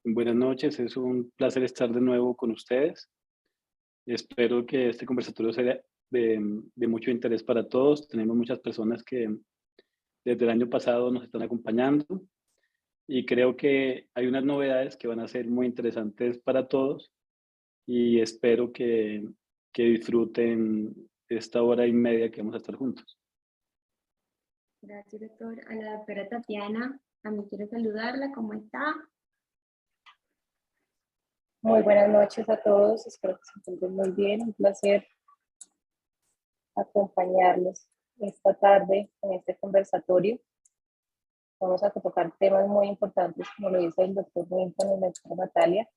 Buenas noches, es un placer estar de nuevo con ustedes. Espero que este conversatorio sea de mucho interés para todos. Tenemos muchas personas que desde el año pasado nos están acompañando y creo que hay unas novedades que van a ser muy interesantes para todos y espero que disfruten esta hora y media que vamos a estar juntos. Gracias, doctor. A la doctora Tatiana, también quiero saludarla. ¿Cómo está? Muy buenas noches a todos, espero que se encuentren muy bien. Un placer acompañarlos esta tarde en este conversatorio. Vamos a tocar temas muy importantes, como lo dice el doctor Winton y la doctora Natalia.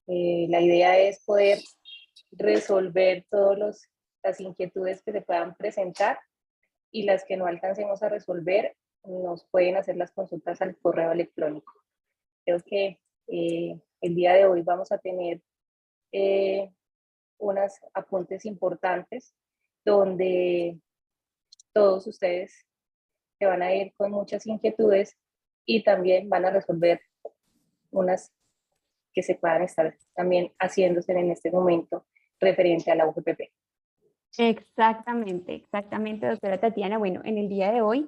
La idea es poder resolver todas las inquietudes que se puedan presentar y las que no alcancemos a resolver, nos pueden hacer las consultas al correo electrónico. Creo que el día de hoy vamos a tener unos apuntes importantes donde todos ustedes se van a ir con muchas inquietudes y también van a resolver unas que se puedan estar también haciéndose en este momento referente a la UGPP. Exactamente, doctora Tatiana. Bueno, en el día de hoy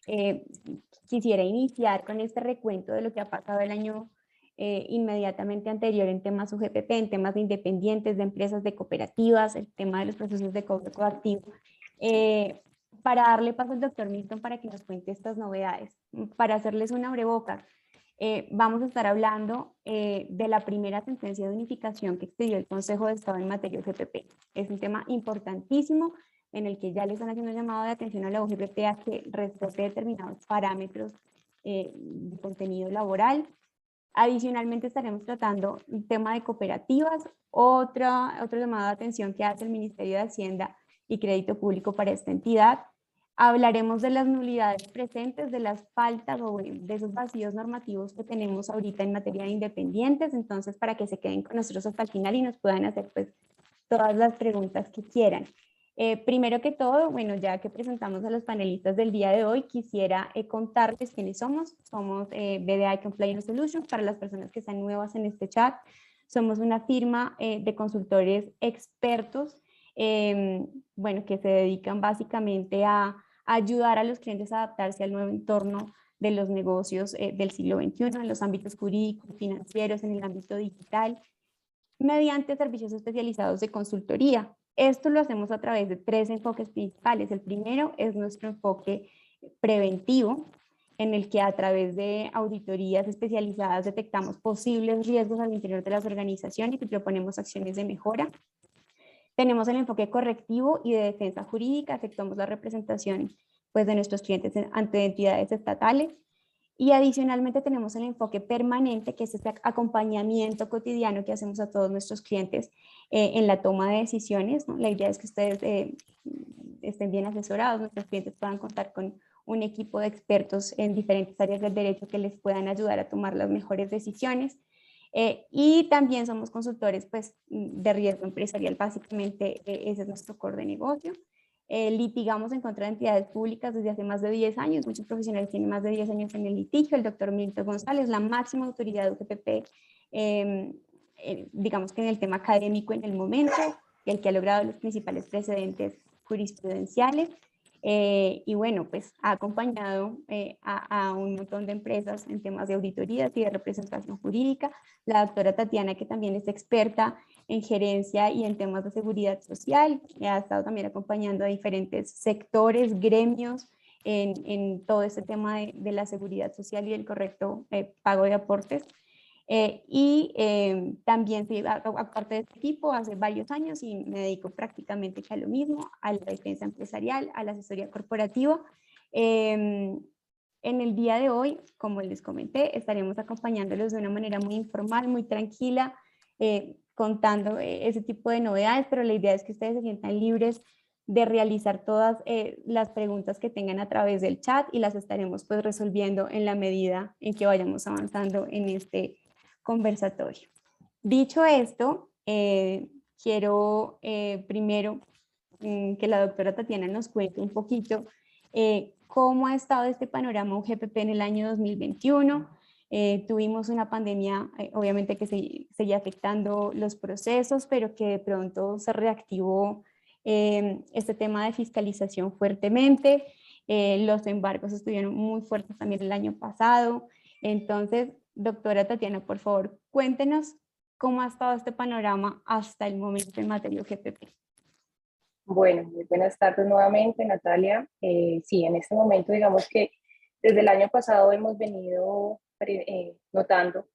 eh, quisiera iniciar con este recuento de lo que ha pasado el año inmediatamente anterior en temas UGPP, en temas de independientes, de empresas, de cooperativas, el tema de los procesos de cobro coactivo. Para darle paso al doctor Milton para que nos cuente estas novedades. Para hacerles una abrebocas, vamos a estar hablando de la primera sentencia de unificación que expidió el Consejo de Estado en materia UGPP. Es un tema importantísimo en el que ya le están haciendo un llamado de atención a la UGPP a que respete determinados parámetros de contenido laboral. Adicionalmente estaremos tratando el tema de cooperativas, otro llamado de atención que hace el Ministerio de Hacienda y Crédito Público para esta entidad. Hablaremos de las nulidades presentes, de las faltas o de esos vacíos normativos que tenemos ahorita en materia de independientes, entonces para que se queden con nosotros hasta el final y nos puedan hacer pues todas las preguntas que quieran. Primero que todo, bueno, ya que presentamos a los panelistas del día de hoy, quisiera contarles quiénes somos. Somos BDI Compliance Solutions, para las personas que están nuevas en este chat. Somos una firma de consultores expertos, bueno, que se dedican básicamente a ayudar a los clientes a adaptarse al nuevo entorno de los negocios del siglo XXI, en los ámbitos jurídicos, financieros, en el ámbito digital, mediante servicios especializados de consultoría. Esto lo hacemos a través de tres enfoques principales. El primero es nuestro enfoque preventivo, en el que a través de auditorías especializadas detectamos posibles riesgos al interior de las organizaciones y proponemos acciones de mejora. Tenemos el enfoque correctivo y de defensa jurídica, efectuamos la representación pues, de nuestros clientes ante entidades estatales. Y adicionalmente tenemos el enfoque permanente, que es este acompañamiento cotidiano que hacemos a todos nuestros clientes en la toma de decisiones, ¿no? La idea es que ustedes estén bien asesorados, nuestros clientes puedan contar con un equipo de expertos en diferentes áreas del derecho que les puedan ayudar a tomar las mejores decisiones. Y también somos consultores pues, de riesgo empresarial, básicamente ese es nuestro core de negocio. Litigamos en contra de entidades públicas desde hace más de 10 años, muchos profesionales tienen más de 10 años en el litigio. El doctor Milton González, la máxima autoridad de UGPP, digamos que en el tema académico en el momento, el que ha logrado los principales precedentes jurisprudenciales. Y bueno, pues ha acompañado a un montón de empresas en temas de auditorías y de representación jurídica. La doctora Tatiana, que también es experta en gerencia y en temas de seguridad social, ha estado también acompañando a diferentes sectores, gremios, en todo este tema de la seguridad social y el correcto pago de aportes. También, aparte de este equipo, hace varios años y me dedico prácticamente a lo mismo, a la defensa empresarial, a la asesoría corporativa. En el día de hoy, como les comenté, estaremos acompañándolos de una manera muy informal, muy tranquila, contando ese tipo de novedades, pero la idea es que ustedes se sientan libres de realizar todas las preguntas que tengan a través del chat y las estaremos pues resolviendo en la medida en que vayamos avanzando en este conversatorio. Dicho esto, quiero primero que la doctora Tatiana nos cuente un poquito cómo ha estado este panorama UGPP en el año 2021, Tuvimos una pandemia, obviamente que seguía afectando los procesos, pero que de pronto se reactivó este tema de fiscalización fuertemente. Los embargos estuvieron muy fuertes también el año pasado. Entonces, doctora Tatiana, por favor, cuéntenos cómo ha estado este panorama hasta el momento en materia UGPP. Bueno, muy buenas tardes nuevamente, Natalia. Sí, en este momento, digamos que desde el año pasado hemos venido notando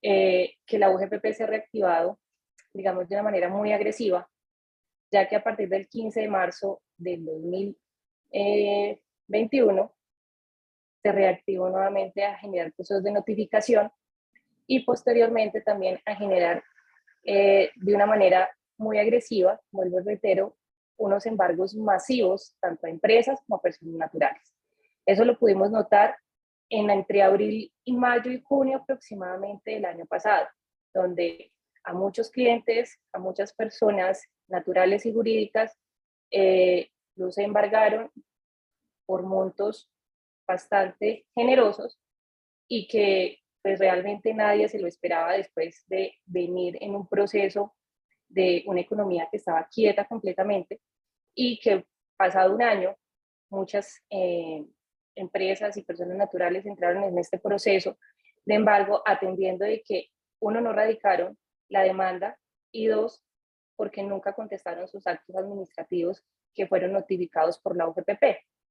que la UGPP se ha reactivado, digamos, de una manera muy agresiva, ya que a partir del 15 de marzo del 2021 se reactivó nuevamente a generar procesos de notificación y posteriormente también a generar de una manera muy agresiva, vuelvo a reitero, unos embargos masivos tanto a empresas como a personas naturales. Eso lo pudimos notar entre abril y mayo y junio aproximadamente del año pasado, donde a muchos clientes, a muchas personas naturales y jurídicas, los embargaron por montos bastante generosos y que pues realmente nadie se lo esperaba después de venir en un proceso de una economía que estaba quieta completamente y que pasado un año muchas empresas y personas naturales entraron en este proceso de embargo atendiendo de que uno no radicaron la demanda y dos porque nunca contestaron sus actos administrativos que fueron notificados por la UGPP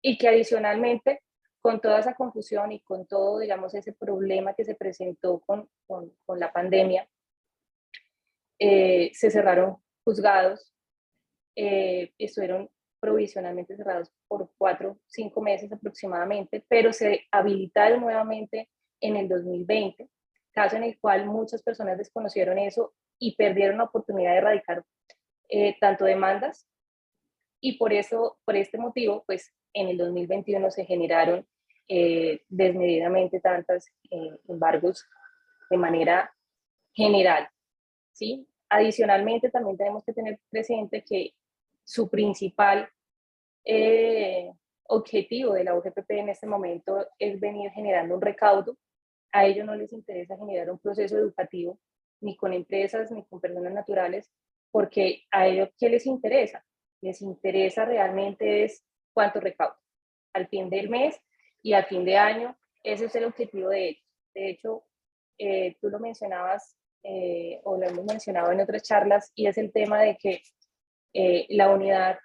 y que adicionalmente con toda esa confusión y con todo, digamos, ese problema que se presentó con la pandemia, se cerraron juzgados, estuvieron provisionalmente cerrados por 4 o 5 meses aproximadamente, pero se habilitaron nuevamente en el 2020, caso en el cual muchas personas desconocieron eso y perdieron la oportunidad de erradicar tanto demandas y por eso, por este motivo, pues en el 2021 se generaron desmedidamente tantos embargos de manera general, ¿sí? Adicionalmente, también tenemos que tener presente que su principal objetivo de la UGPP en este momento es venir generando un recaudo. A ellos no les interesa generar un proceso educativo, ni con empresas, ni con personas naturales, porque a ellos, ¿qué les interesa? Les interesa realmente es cuánto recaudo al fin del mes y al fin de año. Ese es el objetivo de ellos. De hecho, tú lo mencionabas o lo hemos mencionado en otras charlas y es el tema de que la unidad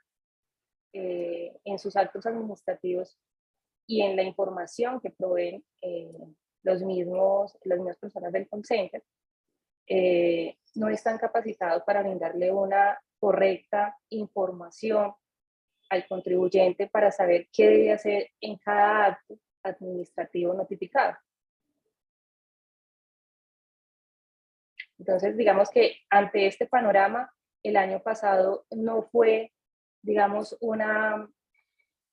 en sus actos administrativos y en la información que proveen las mismas personas del call center, no están capacitados para brindarle una correcta información al contribuyente para saber qué debe hacer en cada acto administrativo notificado. Entonces, digamos que ante este panorama, el año pasado no fue, digamos,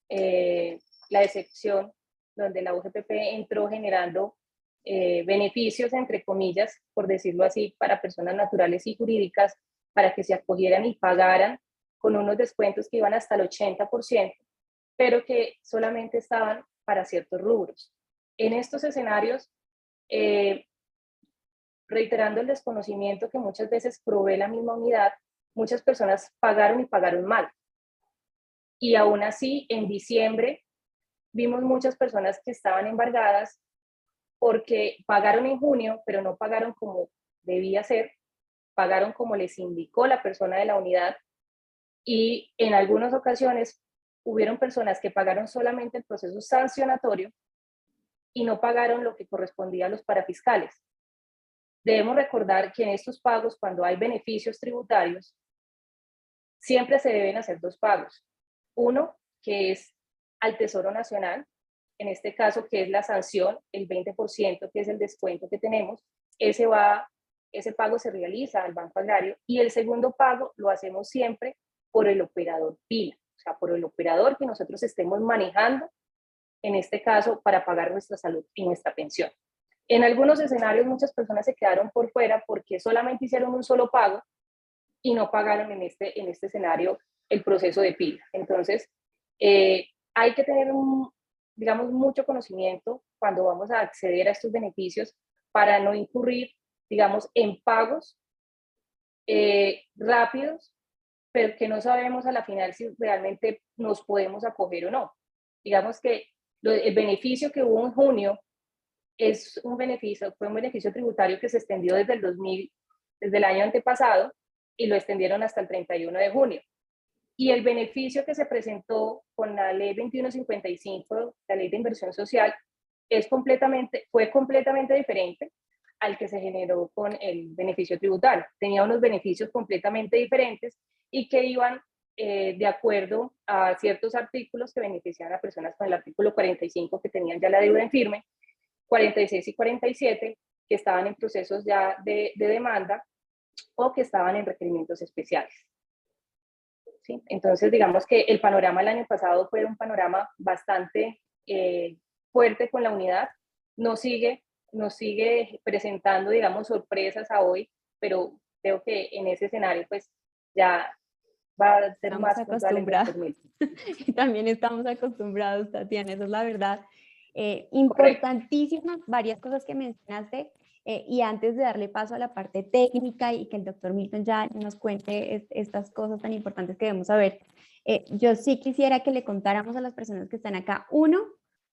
la excepción donde la UGPP entró generando beneficios, entre comillas, por decirlo así, para personas naturales y jurídicas, para que se acogieran y pagaran con unos descuentos que iban hasta el 80%, pero que solamente estaban para ciertos rubros. En estos escenarios, reiterando el desconocimiento que muchas veces provee la misma unidad, muchas personas pagaron y pagaron mal. Y aún así, en diciembre, vimos muchas personas que estaban embargadas porque pagaron en junio, pero no pagaron como debía ser, pagaron como les indicó la persona de la unidad y en algunas ocasiones hubieron personas que pagaron solamente el proceso sancionatorio y no pagaron lo que correspondía a los parafiscales. Debemos recordar que en estos pagos, cuando hay beneficios tributarios, siempre se deben hacer dos pagos. Uno, que es al Tesoro Nacional, en este caso, que es la sanción, el 20%, que es el descuento que tenemos, ese pago se realiza al Banco Agrario, y el segundo pago lo hacemos siempre por el operador PILA, o sea, por el operador que nosotros estemos manejando, en este caso, para pagar nuestra salud y nuestra pensión. En algunos escenarios muchas personas se quedaron por fuera porque solamente hicieron un solo pago y no pagaron en este escenario el proceso de PILA. Entonces, hay que tener digamos, mucho conocimiento cuando vamos a acceder a estos beneficios para no incurrir, digamos, en pagos rápidos, pero que no sabemos a la final si realmente nos podemos acoger o no. Digamos que el beneficio que hubo en junio es un beneficio, fue un beneficio tributario que se extendió desde el 2000, desde el año antepasado, y lo extendieron hasta el 31 de junio. Y el beneficio que se presentó con la ley 2155, la ley de inversión social, fue completamente diferente al que se generó con el beneficio tributario. Tenía unos beneficios completamente diferentes y que iban de acuerdo a ciertos artículos que beneficiaban a personas con el artículo 45 que tenían ya la deuda en firme, 46 y 47 que estaban en procesos ya de demanda o que estaban en requerimientos especiales. ¿Sí? Entonces, digamos que el panorama el año pasado fue un panorama bastante fuerte con la unidad. Nos sigue presentando, digamos, sorpresas a hoy, pero creo que en ese escenario, pues, ya va a ser Estamos más acostumbrados. Y también estamos acostumbrados, Tatiana, eso es la verdad. Importantísimas varias cosas que mencionaste. Y antes de darle paso a la parte técnica y que el doctor Milton ya nos cuente estas cosas tan importantes que debemos saber, yo sí quisiera que le contáramos a las personas que están acá, uno,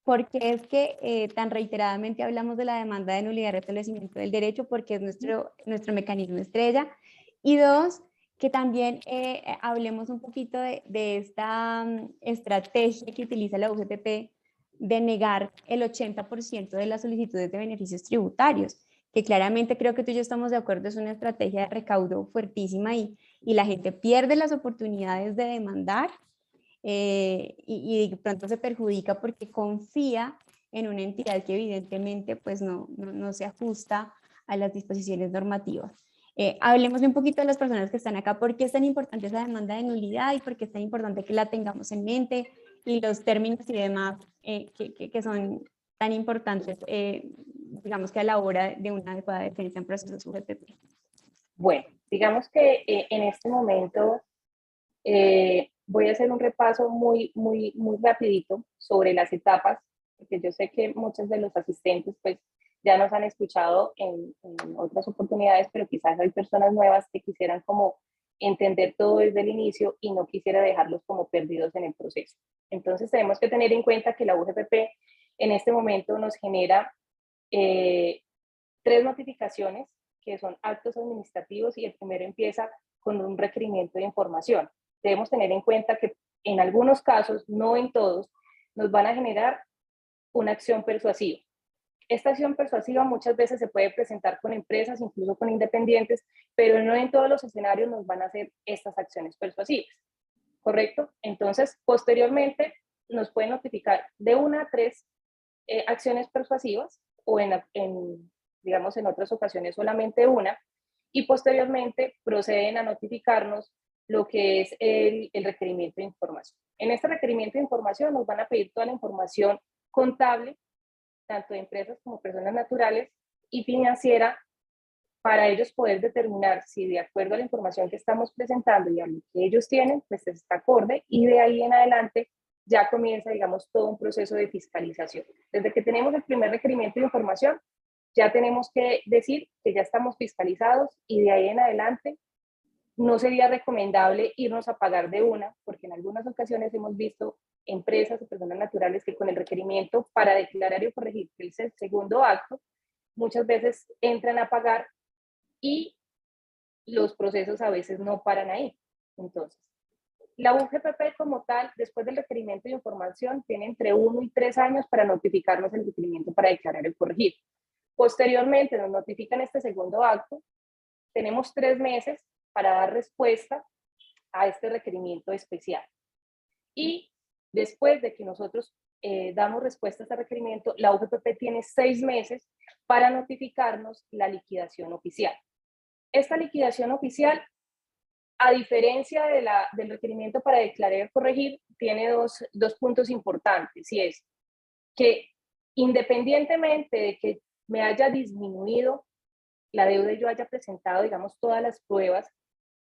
porque es que tan reiteradamente hablamos de la demanda de nulidad y restablecimiento del derecho, porque es nuestro mecanismo estrella, y dos, que también hablemos un poquito de esta estrategia que utiliza la UGPP de negar el 80% de las solicitudes de beneficios tributarios, que claramente creo que tú y yo estamos de acuerdo, es una estrategia de recaudo fuertísima y la gente pierde las oportunidades de demandar y de pronto se perjudica porque confía en una entidad que evidentemente pues no se ajusta a las disposiciones normativas. Hablemos un poquito de las personas que están acá, por qué es tan importante esa demanda de nulidad y por qué es tan importante que la tengamos en mente y los términos y demás que son tan importantes, digamos que a la hora de una adecuada defensa en procesos UGPP. Bueno, digamos que en este momento voy a hacer un repaso muy rapidito sobre las etapas, porque yo sé que muchos de los asistentes pues ya nos han escuchado en otras oportunidades, pero quizás hay personas nuevas que quisieran como entender todo desde el inicio y no quisiera dejarlos como perdidos en el proceso. Entonces tenemos que tener en cuenta que la UGPP en este momento nos genera 3 notificaciones que son actos administrativos y el primero empieza con un requerimiento de información. Debemos tener en cuenta que en algunos casos, no en todos, nos van a generar una acción persuasiva. Esta acción persuasiva muchas veces se puede presentar con empresas, incluso con independientes, pero no en todos los escenarios nos van a hacer estas acciones persuasivas, ¿correcto? Entonces, posteriormente, nos pueden notificar de 1 a 3 acciones persuasivas o digamos, en otras ocasiones solamente una, y posteriormente proceden a notificarnos lo que es el requerimiento de información. En este requerimiento de información nos van a pedir toda la información contable, tanto de empresas como personas naturales, y financiera, para ellos poder determinar si de acuerdo a la información que estamos presentando y a lo que ellos tienen, pues está acorde, y de ahí en adelante ya comienza, digamos, todo un proceso de fiscalización. Desde que tenemos el primer requerimiento de información, ya tenemos que decir que ya estamos fiscalizados, y de ahí en adelante no sería recomendable irnos a pagar de una, porque en algunas ocasiones hemos visto empresas o personas naturales que con el requerimiento para declarar y corregir, que es el segundo acto, muchas veces entran a pagar y los procesos a veces no paran ahí. Entonces, la UGPP como tal, después del requerimiento de información, tiene entre 1 y 3 años para notificarnos el requerimiento para declarar y corregir. Posteriormente nos notifican este segundo acto, tenemos 3 meses para dar respuesta a este requerimiento especial. Y después de que nosotros damos respuesta a este requerimiento, la UGPP tiene 6 meses para notificarnos la liquidación oficial. Esta liquidación oficial, a diferencia del requerimiento para declarar y corregir, tiene dos puntos importantes, y es que independientemente de que me haya disminuido la deuda y yo haya presentado, digamos, todas las pruebas,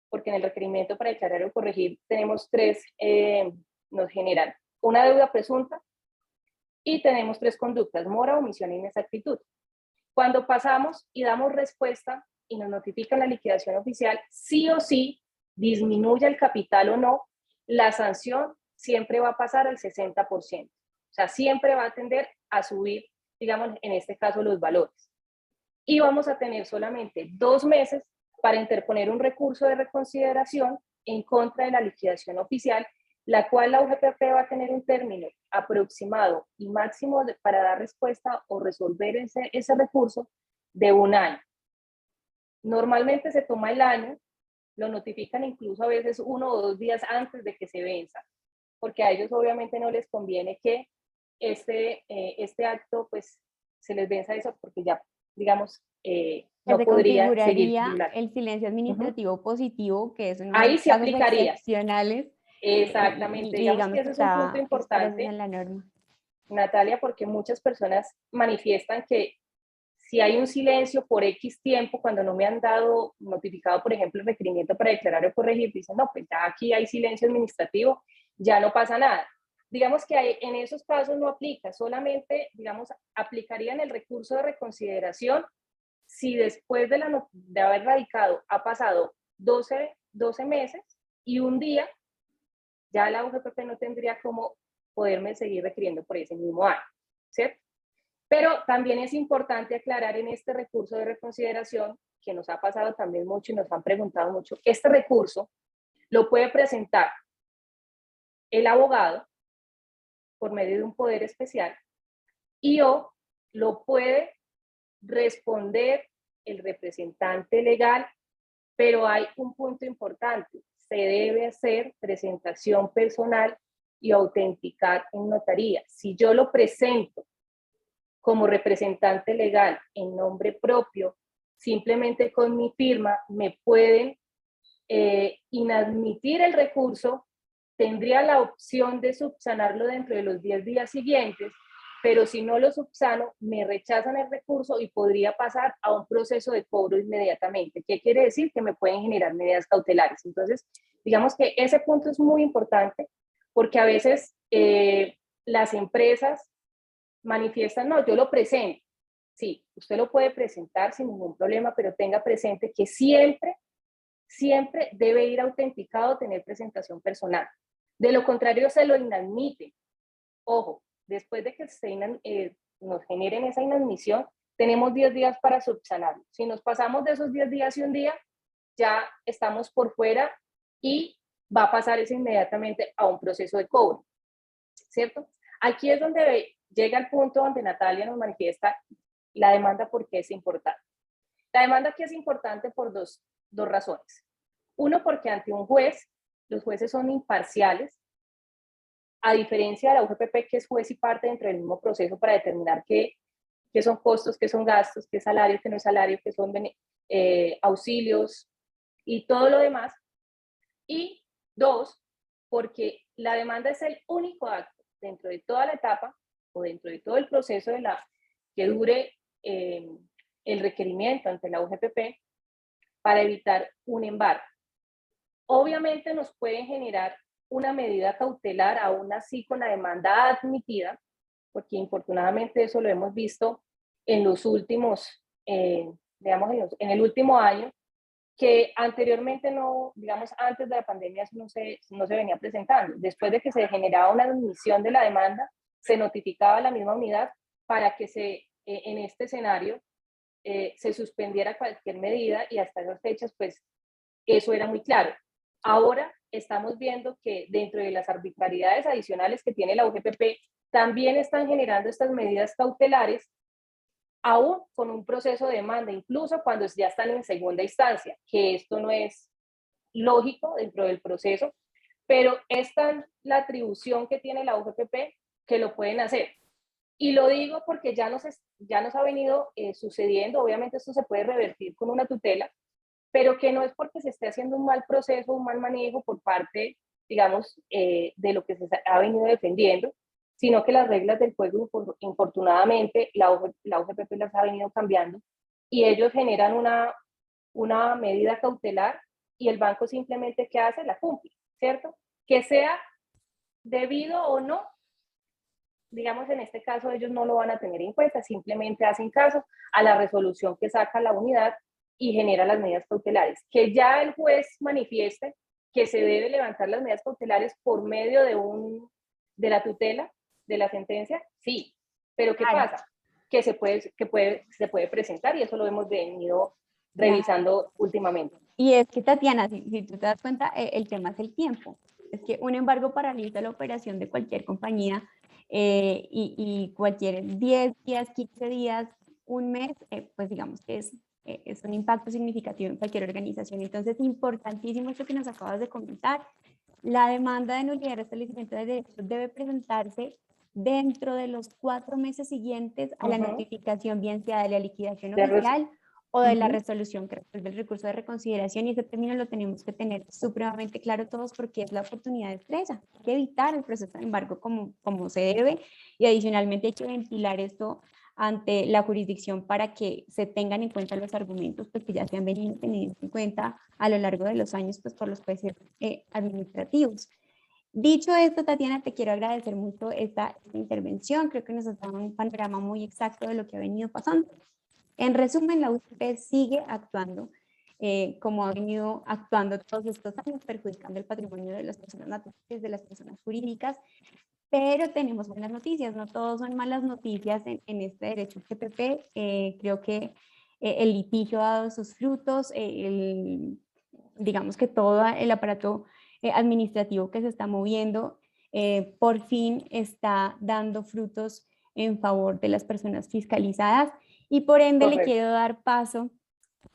porque en el requerimiento para declarar o corregir tenemos 3, nos generan una deuda presunta, Y tenemos 3 conductas: mora, omisión e inexactitud. Cuando pasamos y damos respuesta y nos notifican la liquidación oficial, sí o sí, disminuya el capital o no, la sanción siempre va a pasar al 60%. O sea, siempre va a tender a subir, digamos, en este caso, los valores. Y vamos a tener solamente 2 meses para interponer un recurso de reconsideración en contra de la liquidación oficial, la cual la UGPP va a tener un término aproximado y máximo para dar respuesta o resolver ese recurso de 1 año. Normalmente se toma el año, lo notifican incluso a veces 1 o 2 días antes de que se venza, porque a ellos obviamente no les conviene que este acto pues se les venza eso, porque ya, digamos, no se podría seguir. configuraría el silencio administrativo positivo, que es en Ahí unos sí casos aplicaría. excepcionales. Exactamente, Y digamos digamos que que ese es un punto está expreso importante, en la norma. Natalia, porque muchas personas manifiestan que si hay un silencio por X tiempo, cuando no me han dado notificado, por ejemplo, el requerimiento para declarar o corregir, dicen, no, pues ya aquí hay silencio administrativo, ya no pasa nada. Digamos que en esos casos no aplica, solamente, digamos, aplicarían el recurso de reconsideración si después de haber radicado ha pasado 12 meses y un día, ya la UGPP no tendría como poderme seguir requiriendo por ese mismo año, ¿cierto? Pero también es importante aclarar en este recurso de reconsideración, que nos ha pasado también mucho y nos han preguntado mucho, este recurso lo puede presentar el abogado por medio de un poder especial y o lo puede responder el representante legal, pero hay un punto importante: se debe hacer presentación personal y autenticar en notaría. Si yo lo presento como representante legal en nombre propio, simplemente con mi firma, me pueden inadmitir el recurso, tendría la opción de subsanarlo dentro de los 10 días siguientes, pero si no lo subsano, me rechazan el recurso y podría pasar a un proceso de cobro inmediatamente. ¿Qué quiere decir? Que me pueden generar medidas cautelares. Entonces, digamos que ese punto es muy importante, porque a veces las empresas manifiestan, no, yo lo presento. Sí, usted lo puede presentar sin ningún problema, pero tenga presente que siempre debe ir autenticado, tener presentación personal. De lo contrario, se lo inadmite. Ojo, después de que nos generen esa inadmisión, tenemos 10 días para subsanarlo. Si nos pasamos de esos 10 días y un día, ya estamos por fuera y va a pasar eso inmediatamente a un proceso de cobro, ¿cierto? Aquí es donde llega el punto donde Natalia nos manifiesta la demanda, porque es importante. La demanda aquí es importante por dos razones. Uno, porque ante un juez, los jueces son imparciales, a diferencia de la UGPP, que es juez y parte dentro del mismo proceso para determinar qué son costos, qué son gastos, qué es salario, qué no es salario, qué son auxilios y todo lo demás. Y dos, porque la demanda es el único acto dentro de toda la etapa o dentro de todo el proceso que dure el requerimiento ante la UGPP para evitar un embargo. Obviamente nos pueden generar una medida cautelar aún así con la demanda admitida, porque infortunadamente eso lo hemos visto en los últimos, digamos, en el último año, que anteriormente no, digamos, antes de la pandemia eso no se venía presentando. Después de que se generaba una admisión de la demanda, se notificaba a la misma unidad para que en este escenario se suspendiera cualquier medida, y hasta esas fechas, pues, eso era muy claro. Ahora estamos viendo que dentro de las arbitrariedades adicionales que tiene la UGPP, también están generando estas medidas cautelares, aún con un proceso de demanda, incluso cuando ya están en segunda instancia, que esto no es lógico dentro del proceso, pero es tan la atribución que tiene la UGPP que lo pueden hacer. Y lo digo porque ya nos ha venido sucediendo. Obviamente esto se puede revertir con una tutela, pero que no es porque se esté haciendo un mal proceso, un mal manejo por parte, digamos, de lo que se ha venido defendiendo, sino que las reglas del juego, infortunadamente, la UGPP las ha venido cambiando y ellos generan una medida cautelar y el banco simplemente, ¿qué hace? La cumple, ¿cierto? Que sea debido o no, digamos, en este caso ellos no lo van a tener en cuenta, simplemente hacen caso a la resolución que saca la unidad y genera las medidas cautelares. Que ya el juez manifieste que se debe levantar las medidas cautelares por medio de la tutela, de la sentencia, sí. Pero ¿qué pasa? Que se puede presentar, y eso lo hemos venido revisando últimamente. Y es que, Tatiana, si tú te das cuenta, el tema es el tiempo. Es que un embargo paraliza la operación de cualquier compañía y cualquier 10 días, 15 días, un mes, pues digamos que es un impacto significativo en cualquier organización. Entonces, importantísimo esto que nos acabas de comentar. La demanda de nulidad y restablecimiento de derechos debe presentarse dentro de los 4 meses siguientes a la notificación, bien sea de la liquidación oficial o de la resolución que resuelve el recurso de reconsideración, y ese término lo tenemos que tener supremamente claro todos porque es la oportunidad de estrella. Hay que evitar el proceso de embargo como se debe, y adicionalmente hay que ventilar esto ante la jurisdicción para que se tengan en cuenta los argumentos pues, que ya se han venido teniendo en cuenta a lo largo de los años pues, por los jueces administrativos. Dicho esto, Tatiana, te quiero agradecer mucho esta intervención. Creo que nos has dado un panorama muy exacto de lo que ha venido pasando. En resumen, la UGP sigue actuando como ha venido actuando todos estos años, perjudicando el patrimonio de las personas naturales, de las personas jurídicas, pero tenemos buenas noticias, no todos son malas noticias en este derecho GPP. Creo que el litigio ha dado sus frutos, digamos que todo el aparato administrativo que se está moviendo por fin está dando frutos en favor de las personas fiscalizadas, y por ende le quiero dar paso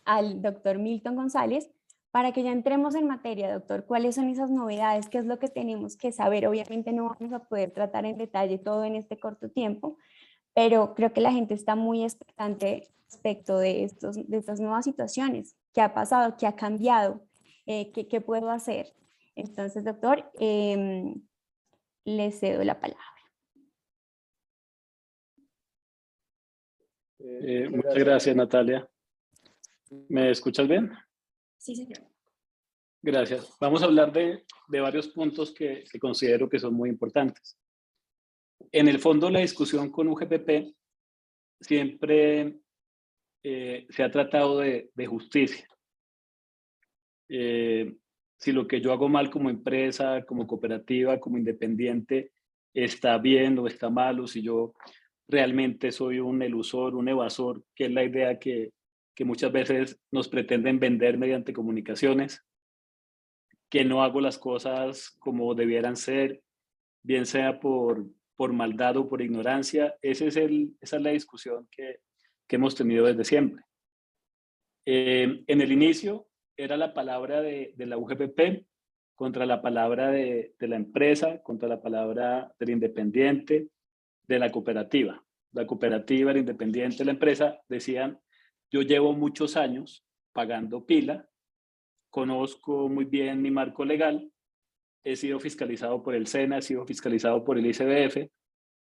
al doctor Milton González para que ya entremos en materia. Doctor, ¿cuáles son esas novedades? ¿Qué es lo que tenemos que saber? Obviamente no vamos a poder tratar en detalle todo en este corto tiempo, pero creo que la gente está muy expectante respecto de estas nuevas situaciones. ¿Qué ha pasado? ¿Qué ha cambiado? ¿Qué puedo hacer? Entonces, doctor, le cedo la palabra. Muchas gracias, Natalia. ¿Me escuchas bien? Sí, señor. Gracias. Vamos a hablar de varios puntos que considero que son muy importantes. En el fondo, la discusión con UGPP siempre se ha tratado de justicia. Si lo que yo hago mal como empresa, como cooperativa, como independiente, está bien o está mal, o si yo realmente soy un elusor, un evasor, que es la idea que muchas veces nos pretenden vender mediante comunicaciones, que no hago las cosas como debieran ser, bien sea por maldad o por ignorancia. Esa es la discusión que hemos tenido desde siempre. En el inicio era la palabra de la UGPP contra la palabra de la empresa, contra la palabra del independiente, de la cooperativa. La cooperativa, el independiente, la empresa decían: yo llevo muchos años pagando pila, conozco muy bien mi marco legal, he sido fiscalizado por el SENA, he sido fiscalizado por el ICBF,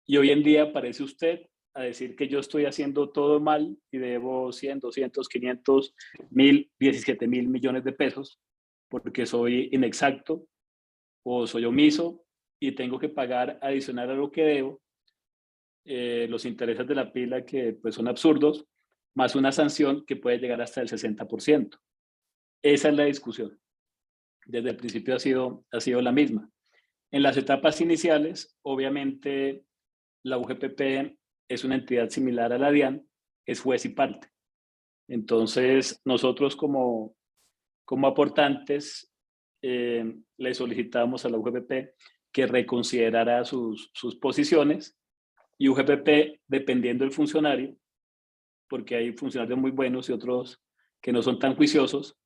y hoy en día aparece usted a decir que yo estoy haciendo todo mal y debo 100, 200, 500, 1000, 17,000 millones de pesos porque soy inexacto o soy omiso y tengo que pagar adicional a lo que debo los intereses de la pila, que pues son absurdos, más una sanción que puede llegar hasta el 60%. Esa es la discusión. Desde el principio ha sido la misma. En las etapas iniciales, obviamente, la UGPP es una entidad similar a la DIAN, es juez y parte. Entonces, nosotros como aportantes le solicitamos a la UGPP que reconsiderara sus posiciones, y UGPP, dependiendo del funcionario, porque hay funcionarios muy buenos y otros que no son tan juiciosos,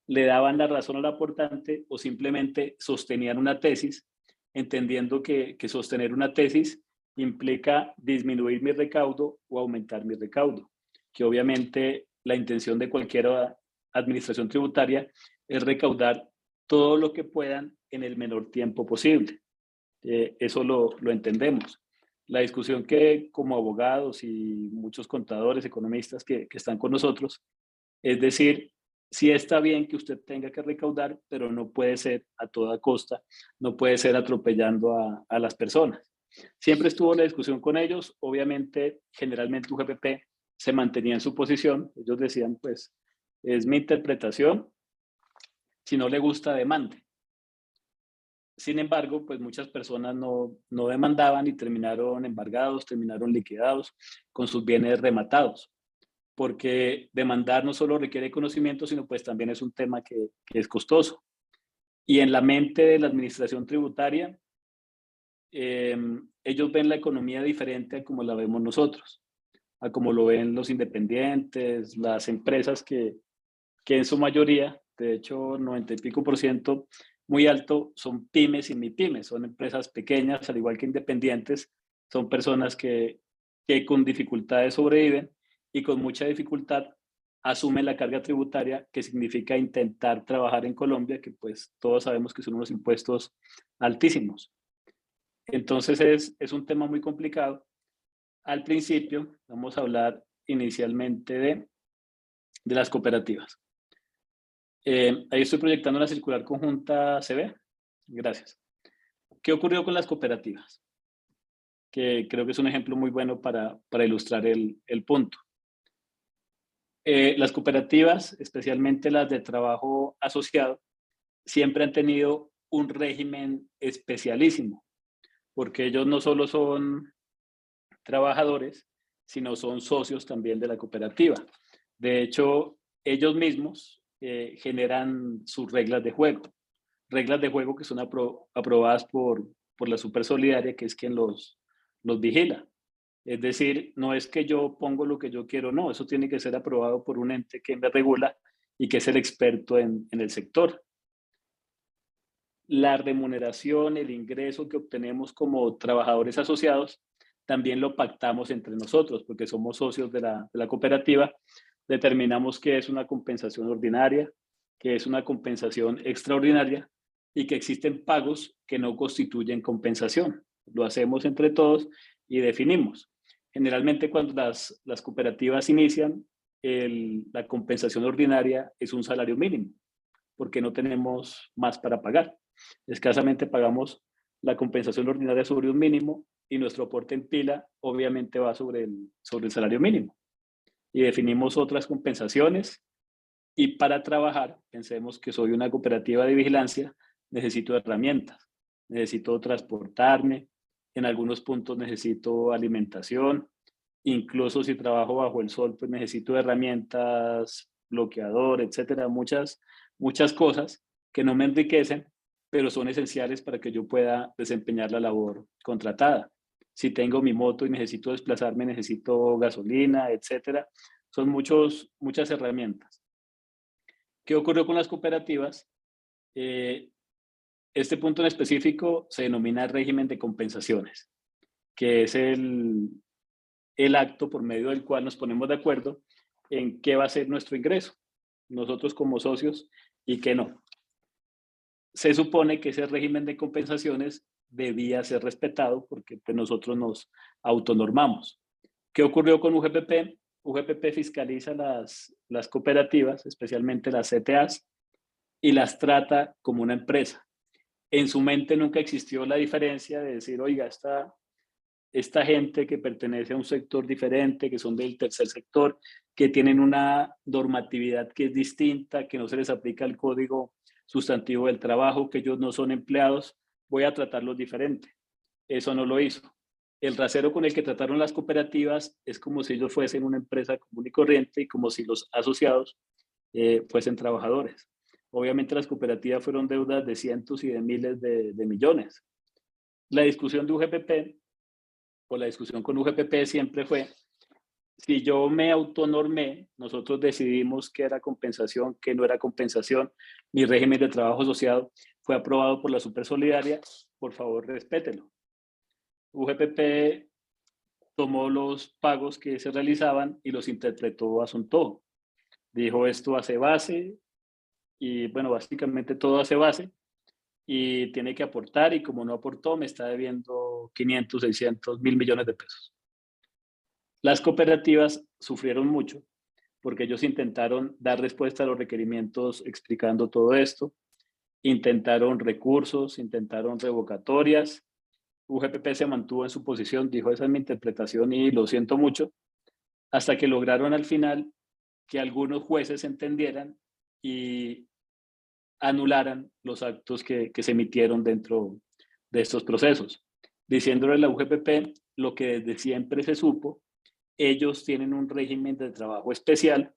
le daban la razón al aportante o simplemente sostenían una tesis, entendiendo que sostener una tesis implica disminuir mi recaudo o aumentar mi recaudo, que obviamente la intención de cualquier administración tributaria es recaudar todo lo que puedan en el menor tiempo posible. Eso lo entendemos. La discusión que como abogados y muchos contadores, economistas que están con nosotros, es decir, sí está bien que usted tenga que recaudar, pero no puede ser a toda costa, no puede ser atropellando a las personas. Siempre estuvo la discusión con ellos, obviamente, generalmente UGPP se mantenía en su posición, ellos decían, pues, es mi interpretación, si no le gusta, demande. Sin embargo, pues muchas personas no demandaban y terminaron embargados, terminaron liquidados, con sus bienes rematados, porque demandar no solo requiere conocimiento, sino pues también es un tema que es costoso. Y en la mente de la administración tributaria, ellos ven la economía diferente a como la vemos nosotros, a como lo ven los independientes, las empresas que en su mayoría, de hecho 90 y pico %, muy alto, son pymes y MIPYMES, son empresas pequeñas, al igual que independientes, son personas que con dificultades sobreviven y con mucha dificultad asumen la carga tributaria, que significa intentar trabajar en Colombia, que pues todos sabemos que son unos impuestos altísimos. Entonces es un tema muy complicado. Al principio, vamos a hablar inicialmente de las cooperativas. Ahí estoy proyectando la circular conjunta CB. Gracias. ¿Qué ocurrió con las cooperativas? Que creo que es un ejemplo muy bueno para ilustrar el punto. Las cooperativas, especialmente las de trabajo asociado, siempre han tenido un régimen especialísimo, porque ellos no solo son trabajadores, sino son socios también de la cooperativa. De hecho, ellos mismos generan sus reglas de juego que son aprobadas por la Supersolidaria, que es quien los vigila. Es decir, no es que yo pongo lo que yo quiero, no, eso tiene que ser aprobado por un ente que me regula y que es el experto en el sector. La remuneración, el ingreso que obtenemos como trabajadores asociados, también lo pactamos entre nosotros, porque somos socios de la cooperativa. Determinamos que es una compensación ordinaria, que es una compensación extraordinaria y que existen pagos que no constituyen compensación. Lo hacemos entre todos y definimos. Generalmente cuando las cooperativas inician, la compensación ordinaria es un salario mínimo, porque no tenemos más para pagar. Escasamente pagamos la compensación ordinaria sobre un mínimo y nuestro aporte en pila obviamente va sobre el salario mínimo. Y definimos otras compensaciones y para trabajar, pensemos que soy una cooperativa de vigilancia, necesito herramientas, necesito transportarme, en algunos puntos necesito alimentación, incluso si trabajo bajo el sol, pues necesito herramientas, bloqueador, etcétera, muchas cosas que no me enriquecen, pero son esenciales para que yo pueda desempeñar la labor contratada. Si tengo mi moto y necesito desplazarme, necesito gasolina, etcétera. Son muchas herramientas. ¿Qué ocurrió con las cooperativas? Este punto en específico se denomina régimen de compensaciones, que es el acto por medio del cual nos ponemos de acuerdo en qué va a ser nuestro ingreso, nosotros como socios, y qué no. Se supone que ese régimen de compensaciones debía ser respetado porque pues, nosotros nos autonormamos. ¿Qué ocurrió con UGPP? UGPP fiscaliza las cooperativas, especialmente las CTAs, y las trata como una empresa. En su mente nunca existió la diferencia de decir, oiga, esta gente que pertenece a un sector diferente, que son del tercer sector, que tienen una normatividad que es distinta, que no se les aplica el código sustantivo del trabajo, que ellos no son empleados, voy a tratarlos diferente. Eso no lo hizo. El rasero con el que trataron las cooperativas es como si ellos fuesen una empresa común y corriente y como si los asociados fuesen trabajadores. Obviamente las cooperativas fueron deudas de cientos y de miles de millones. La discusión de UGPP o la discusión con UGPP siempre fue, si yo me autonormé, nosotros decidimos qué era compensación, qué no era compensación, mi régimen de trabajo asociado fue aprobado por la Supersolidaria, por favor respételo. UGPP tomó los pagos que se realizaban y los interpretó a su antojo. Dijo, esto hace base, y bueno, básicamente todo hace base, y tiene que aportar, y como no aportó, me está debiendo 500, 600, 1.000 millones de pesos. Las cooperativas sufrieron mucho porque ellos intentaron dar respuesta a los requerimientos explicando todo esto, intentaron recursos, intentaron revocatorias UGPP se mantuvo en su posición, dijo esa es mi interpretación y lo siento mucho, hasta que lograron al final que algunos jueces entendieran y anularan los actos que se emitieron dentro de estos procesos, diciéndole a la UGPP lo que desde siempre se supo, ellos tienen un régimen de trabajo especial,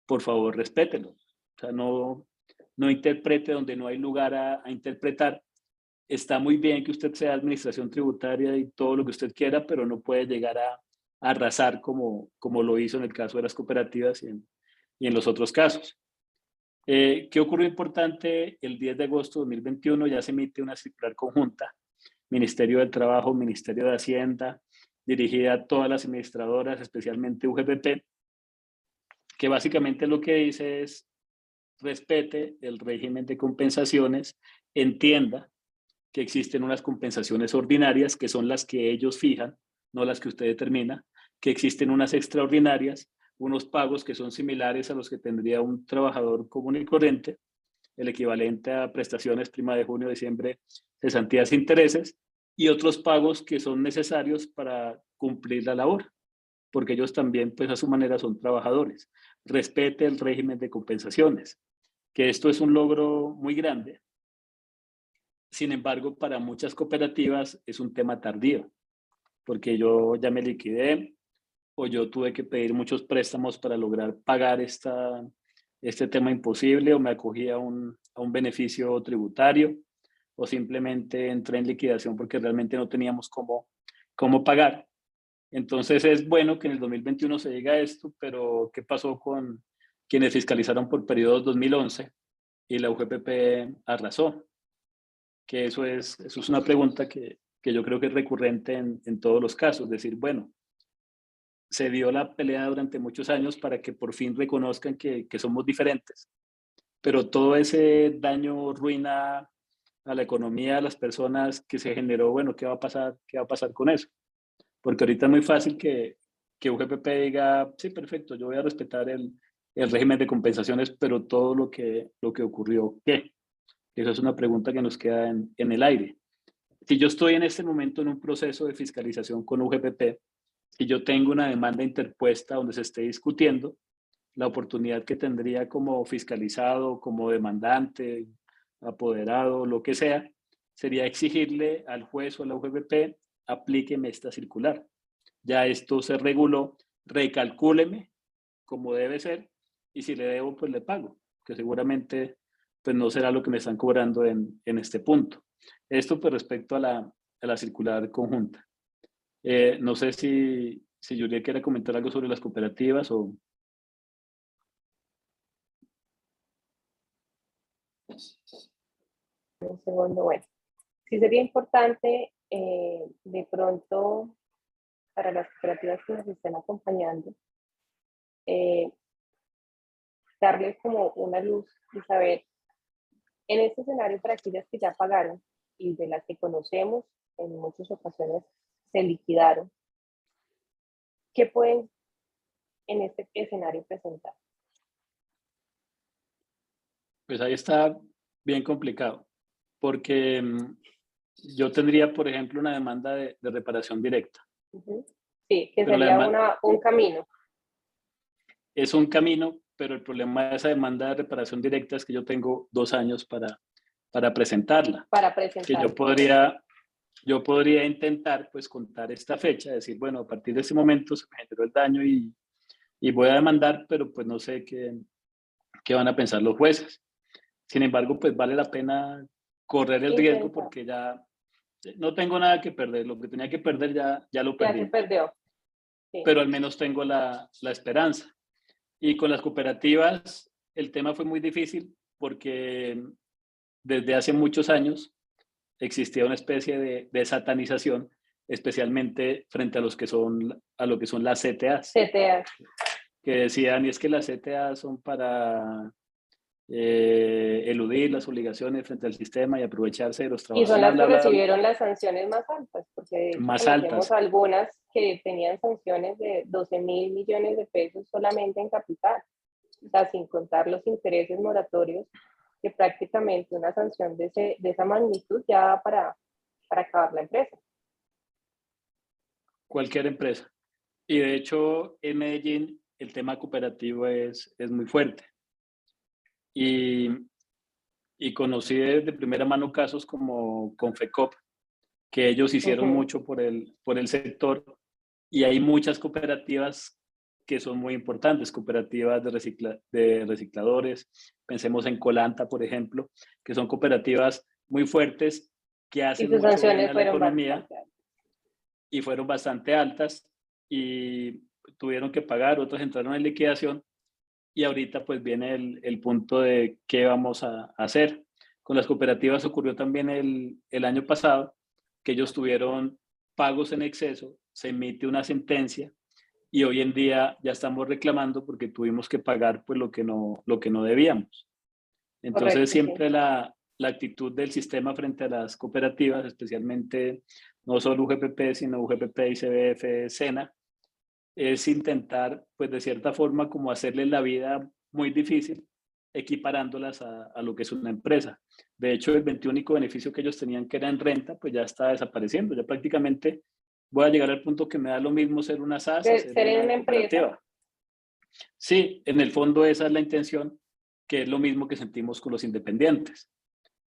por favor respétenlo. O sea, no interprete donde no hay lugar a interpretar. Está muy bien que usted sea administración tributaria y todo lo que usted quiera, pero no puede llegar a arrasar como lo hizo en el caso de las cooperativas y en los otros casos. ¿Qué ocurrió importante? El 10 de agosto de 2021 ya se emite una circular conjunta, Ministerio del Trabajo, Ministerio de Hacienda, dirigida a todas las administradoras, especialmente UGPP, que básicamente lo que dice es respete el régimen de compensaciones, entienda que existen unas compensaciones ordinarias, que son las que ellos fijan, no las que usted determina, que existen unas extraordinarias, unos pagos que son similares a los que tendría un trabajador común y corriente, el equivalente a prestaciones prima de junio, diciembre, cesantías e intereses, y otros pagos que son necesarios para cumplir la labor, porque ellos también, pues a su manera, son trabajadores. Respete el régimen de compensaciones, que esto es un logro muy grande. Sin embargo, para muchas cooperativas es un tema tardío, porque yo ya me liquidé o yo tuve que pedir muchos préstamos para lograr pagar este tema imposible, o me acogí a un beneficio tributario, o simplemente entré en liquidación porque realmente no teníamos cómo pagar. Entonces es bueno que en el 2021 se llegue a esto, pero ¿qué pasó con quienes fiscalizaron por periodos 2011 y la UGPP arrasó? Que eso es una pregunta que yo creo que es recurrente en todos los casos. Decir, bueno, se dio la pelea durante muchos años para que por fin reconozcan que somos diferentes, pero todo ese daño, ruina a la economía, a las personas que se generó, bueno, ¿qué va a pasar? ¿Qué va a pasar con eso? Porque ahorita es muy fácil que UGPP diga, sí, perfecto, yo voy a respetar el régimen de compensaciones, pero todo lo que ocurrió, ¿qué? Esa es una pregunta que nos queda en el aire. Si yo estoy en este momento en un proceso de fiscalización con UGPP y yo tengo una demanda interpuesta donde se esté discutiendo, la oportunidad que tendría como fiscalizado, como demandante, apoderado, lo que sea, sería exigirle al juez o a la UGPP, aplíqueme esta circular. Ya esto se reguló, recalcúleme como debe ser, y si le debo, pues le pago, que seguramente pues no será lo que me están cobrando en este punto. Esto pues respecto a la circular conjunta. No sé si Julia quiere comentar algo sobre las cooperativas o... Un segundo, bueno. Sí sería importante de pronto para las cooperativas que nos estén acompañando, darles como una luz y saber, en este escenario para aquellas que ya pagaron y de las que conocemos, en muchas ocasiones se liquidaron, ¿qué pueden en este escenario presentar? Pues ahí está bien complicado, porque yo tendría, por ejemplo, una demanda de reparación directa. Sí, que pero sería un camino. Es un camino, pero el problema de esa demanda de reparación directa es que yo tengo 2 años para presentarla. Para presentar. Que yo podría intentar pues contar esta fecha, decir, bueno, a partir de ese momento se me generó el daño y voy a demandar, pero pues no sé qué van a pensar los jueces. Sin embargo, pues vale la pena correr el riesgo porque ya no tengo nada que perder. Lo que tenía que perder ya lo perdí. Ya se perdió. Sí. Pero al menos tengo la esperanza. Y con las cooperativas el tema fue muy difícil porque desde hace muchos años existía una especie de satanización, especialmente frente a lo que son las CTAs. CTAs. Que decían, y es que las CTAs son para eludir las obligaciones frente al sistema y aprovecharse de los trabajadores. Y son las que recibieron las sanciones más altas, porque de hecho conocemos algunas que tenían sanciones de 12.000 millones de pesos solamente en capital, o sea, sin contar los intereses moratorios, que prácticamente una sanción de esa magnitud ya va para acabar la empresa. cualquier empresa. Y de hecho, en Medellín el tema cooperativo es muy fuerte. Y, y conocí de primera mano casos como Confecop, que ellos hicieron Ujú. mucho por el sector, y hay muchas cooperativas que son muy importantes, cooperativas de recicladores. Pensemos en Colanta, por ejemplo, que son cooperativas muy fuertes que Y hacen sus mucho bien sanciones a la fueron economía bastante altas. y fueron bastante altas y tuvieron que pagar, otras entraron en liquidación y ahorita pues viene el punto de qué vamos a hacer. Con las cooperativas ocurrió también el año pasado que ellos tuvieron pagos en exceso, se emite una sentencia y hoy en día ya estamos reclamando porque tuvimos que pagar pues lo que no debíamos. Entonces Correcto, sí. siempre la actitud del sistema frente a las cooperativas, especialmente no solo UGPP, sino UGPP, ICBF, SENA, es intentar, pues de cierta forma, como hacerles la vida muy difícil, equiparándolas a lo que es una empresa. De hecho, el 21 único beneficio que ellos tenían, que era en renta, pues ya está desapareciendo. Ya prácticamente voy a llegar al punto que me da lo mismo ser una SAS a ser Ser en una una empresa. cooperativa. Sí, en el fondo esa es la intención, que es lo mismo que sentimos con los independientes,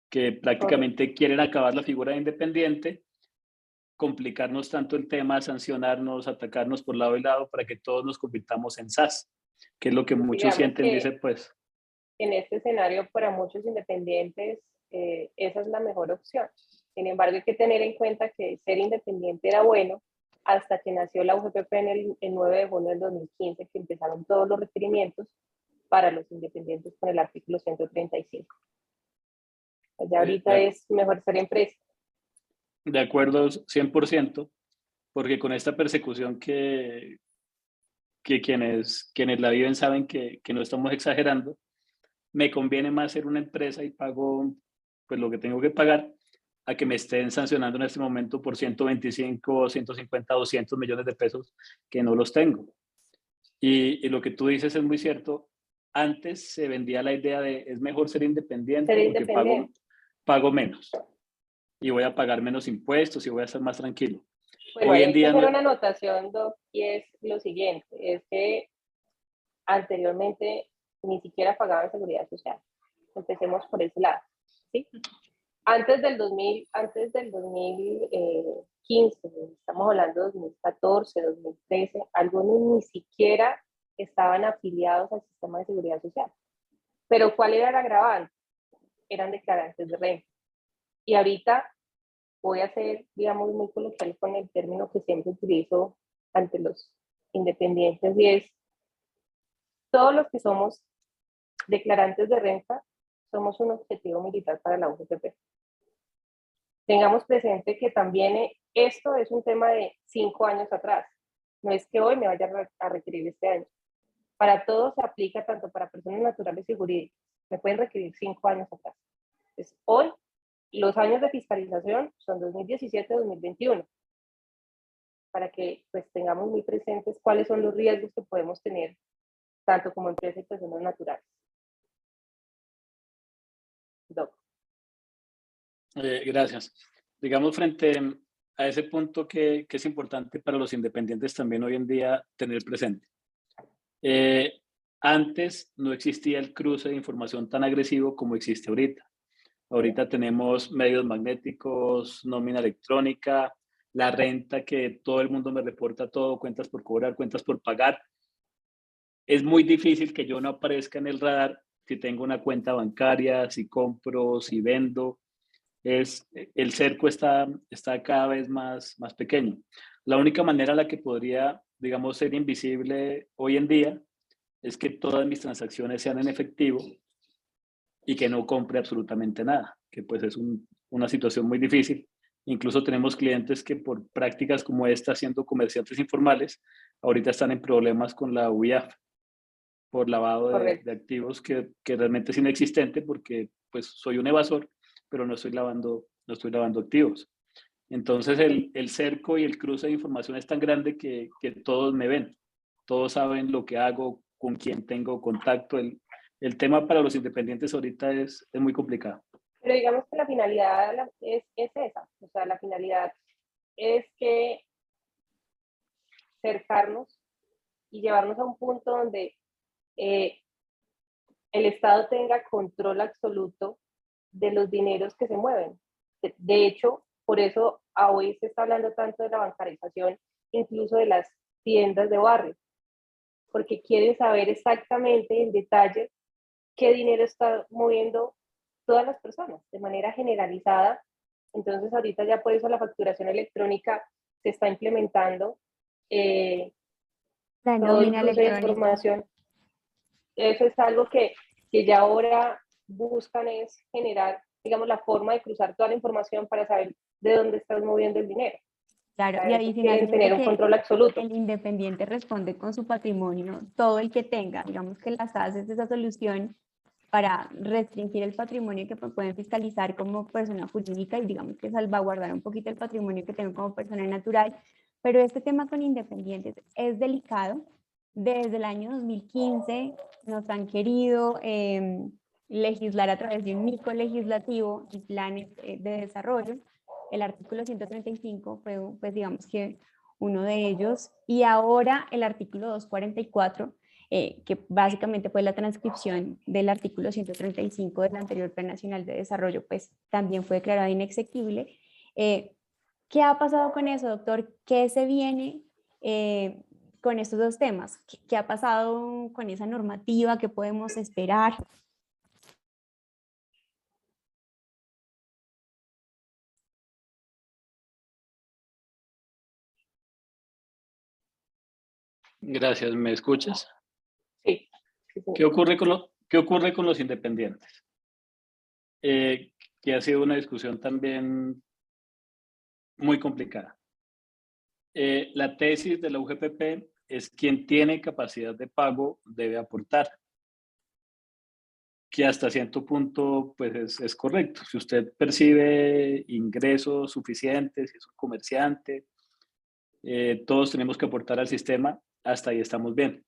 que Correcto. prácticamente quieren acabar la figura de independiente, complicarnos tanto el tema, sancionarnos, atacarnos por lado y lado para que todos nos convirtamos en SAS, que es lo que muchos Digamos sienten, que dice pues, en este escenario para muchos independientes esa es la mejor opción. Sin embargo, hay que tener en cuenta que ser independiente era bueno hasta que nació la UGPP en el 9 de junio del 2015, que empezaron todos los requerimientos para los independientes con el artículo 135. Ya ahorita de, es mejor ser empresa. de acuerdo 100%, porque con esta persecución que quienes la viven saben que no estamos exagerando, me conviene más ser una empresa y pago pues lo que tengo que pagar a que me estén sancionando en este momento por 125, 150, 200 millones de pesos que no los tengo. Y lo que tú dices es muy cierto. Antes se vendía la idea de es mejor ser Ser independiente porque independiente. pago menos y voy a pagar menos impuestos y voy a estar más tranquilo. Bueno, Hoy ahí en hay que día hacer no, una anotación, Doc, y es lo siguiente, es que anteriormente ni siquiera pagaban seguridad social. Empecemos por ese lado, ¿sí? Antes del 2015, estamos hablando de 2014, 2013, algunos ni siquiera estaban afiliados al sistema de seguridad social. Pero ¿cuál era el agravante? Eran declarantes de renta. Y ahorita voy a ser, digamos, muy coloquial con el término que siempre utilizo ante los independientes y es, todos los que somos declarantes de renta somos un objetivo militar para la UGPP. Tengamos presente que también esto es un tema de 5 años atrás. No es que hoy me vaya a requerir este año. Para todos se aplica tanto para personas naturales y jurídicas. Me pueden requerir 5 años atrás. Entonces, hoy los años de fiscalización son 2017-2021. Para que pues tengamos muy presentes cuáles son los riesgos que podemos tener tanto como empresa y personas naturales. Doc. Gracias. Digamos, frente a ese punto que es importante para los independientes también hoy en día tener presente. Antes no existía el cruce de información tan agresivo como existe ahorita. Ahorita tenemos medios magnéticos, nómina electrónica, la renta que todo el mundo me reporta todo, cuentas por cobrar, cuentas por pagar. Es muy difícil que yo no aparezca en el radar si tengo una cuenta bancaria, si compro, si vendo. El cerco está cada vez más pequeño. La única manera en la que podría, digamos, ser invisible hoy en día es que todas mis transacciones sean en efectivo y que no compre absolutamente nada, que pues es una situación muy difícil. Incluso tenemos clientes que por prácticas como esta, siendo comerciantes informales, ahorita están en problemas con la UIAF por lavado de Correcto. activos que realmente es inexistente porque pues soy un evasor, pero no estoy lavando activos. Entonces el cerco y el cruce de información es tan grande que todos me ven, todos saben lo que hago, con quién tengo contacto. El tema para los independientes ahorita es muy complicado. Pero digamos que la finalidad es esa, o sea, la finalidad es que cercarnos y llevarnos a un punto donde el Estado tenga control absoluto de los dineros que se mueven. De hecho, por eso a hoy se está hablando tanto de la bancarización, incluso de las tiendas de barrio, porque quieren saber exactamente en detalle qué dinero está moviendo todas las personas de manera generalizada. Entonces ahorita ya por eso la facturación electrónica se está implementando. La Todo el nómina cruce de electrónica. información. Eso es algo que ya ahora buscan es generar, digamos, la forma de cruzar toda la información para saber de dónde estás moviendo el dinero. Claro, Para y eso quieren adicionalmente tener un que control absoluto. el independiente responde con su patrimonio, todo el que tenga, digamos que las AS es esa solución para restringir el patrimonio que pueden fiscalizar como persona jurídica y digamos que salvaguardar un poquito el patrimonio que tengo como persona natural. Pero este tema con independientes es delicado. Desde el año 2015 nos han querido legislar a través de un mico legislativo y planes de desarrollo. El artículo 135 fue, pues digamos que uno de ellos, y ahora el artículo 244, que básicamente fue la transcripción del artículo 135 del anterior Plan Nacional de Desarrollo, pues también fue declarado inexequible. ¿Qué ha pasado con eso, doctor? ¿Qué se viene con estos dos temas? ¿Qué ha pasado con esa normativa? ¿Qué podemos esperar? Gracias, ¿me escuchas? Sí, sí, sí. ¿Qué ocurre con los independientes? Que ha sido una discusión también muy complicada. La tesis de la UGPP es quien tiene capacidad de pago debe aportar, que hasta cierto punto pues es correcto. Si usted percibe ingresos suficientes, si es un comerciante, todos tenemos que aportar al sistema, hasta ahí estamos bien.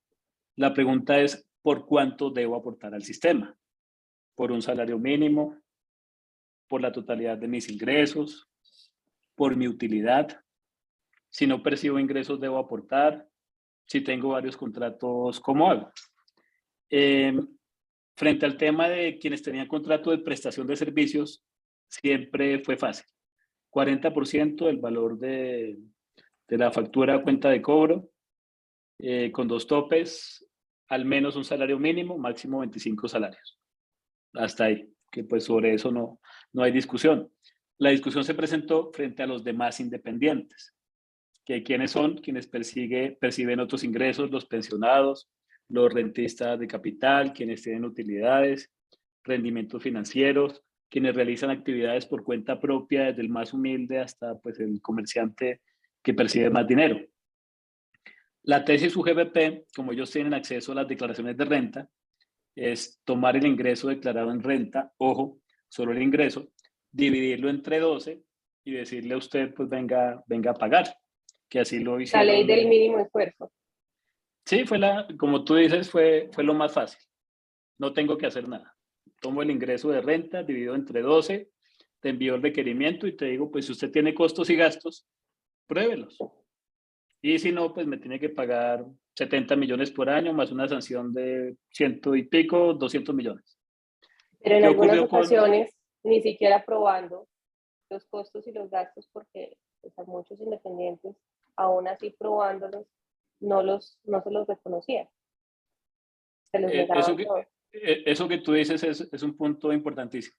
La pregunta es, ¿por cuánto debo aportar al sistema? ¿Por un salario mínimo? ¿Por la totalidad de mis ingresos? ¿Por mi utilidad? Si no percibo ingresos, debo aportar. Si tengo varios contratos, ¿cómo hago? Frente al tema de quienes tenían contrato de prestación de servicios, siempre fue fácil. 40% del valor de la factura a cuenta de cobro, con dos topes, al menos un salario mínimo, máximo 25 salarios. Hasta ahí, que pues sobre eso no hay discusión. La discusión se presentó frente a los demás independientes, que quienes son, quienes perciben otros ingresos, los pensionados, los rentistas de capital, quienes tienen utilidades, rendimientos financieros, quienes realizan actividades por cuenta propia, desde el más humilde hasta pues, el comerciante que percibe más dinero. La tesis UGBP, como ellos tienen acceso a las declaraciones de renta, es tomar el ingreso declarado en renta, ojo, solo el ingreso, dividirlo entre 12 y decirle a usted, pues venga a pagar, que así lo La ley del hicieron. mínimo esfuerzo. Sí, como tú dices, fue lo más fácil. No tengo que hacer nada. Tomo el ingreso de renta, dividido entre 12, te envío el requerimiento y te digo, pues si usted tiene costos y gastos, pruébelos. Y si no, pues me tiene que pagar 70 millones por año, más una sanción de 100 y pico, 200 millones. Pero en ¿Qué algunas ocurrió con...? ocasiones ni siquiera probando los costos y los gastos, porque pues, a muchos independientes, aún así probándolos, no se los reconocían. Se los Eso negaban que, todo. eso que tú dices es un punto importantísimo,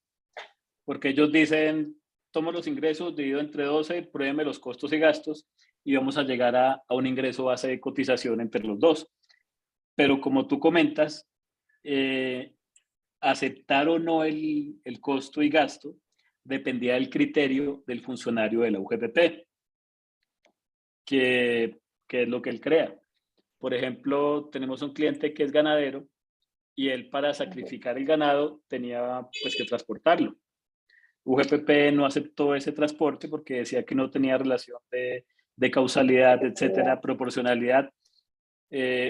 porque ellos dicen, tomo los ingresos, divido entre 12, pruébeme los costos y gastos y vamos a llegar a un ingreso base de cotización entre los dos. Pero como tú comentas, aceptar o no el costo y gasto dependía del criterio del funcionario de la UGPP, que es lo que él crea. Por ejemplo, tenemos un cliente que es ganadero y él para sacrificar el ganado tenía pues que transportarlo. UGPP no aceptó ese transporte porque decía que no tenía relación de causalidad, etcétera, proporcionalidad.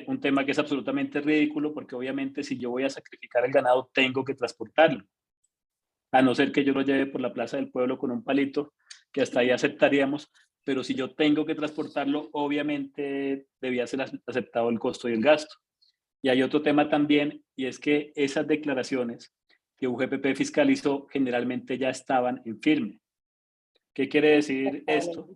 Un tema que es absolutamente ridículo porque obviamente si yo voy a sacrificar el ganado tengo que transportarlo, a no ser que yo lo lleve por la plaza del pueblo con un palito, que hasta ahí aceptaríamos, pero si yo tengo que transportarlo, obviamente debía ser aceptado el costo y el gasto. Y hay otro tema también, y es que esas declaraciones que UGPP fiscalizó generalmente ya estaban en firme. ¿Qué quiere decir esto?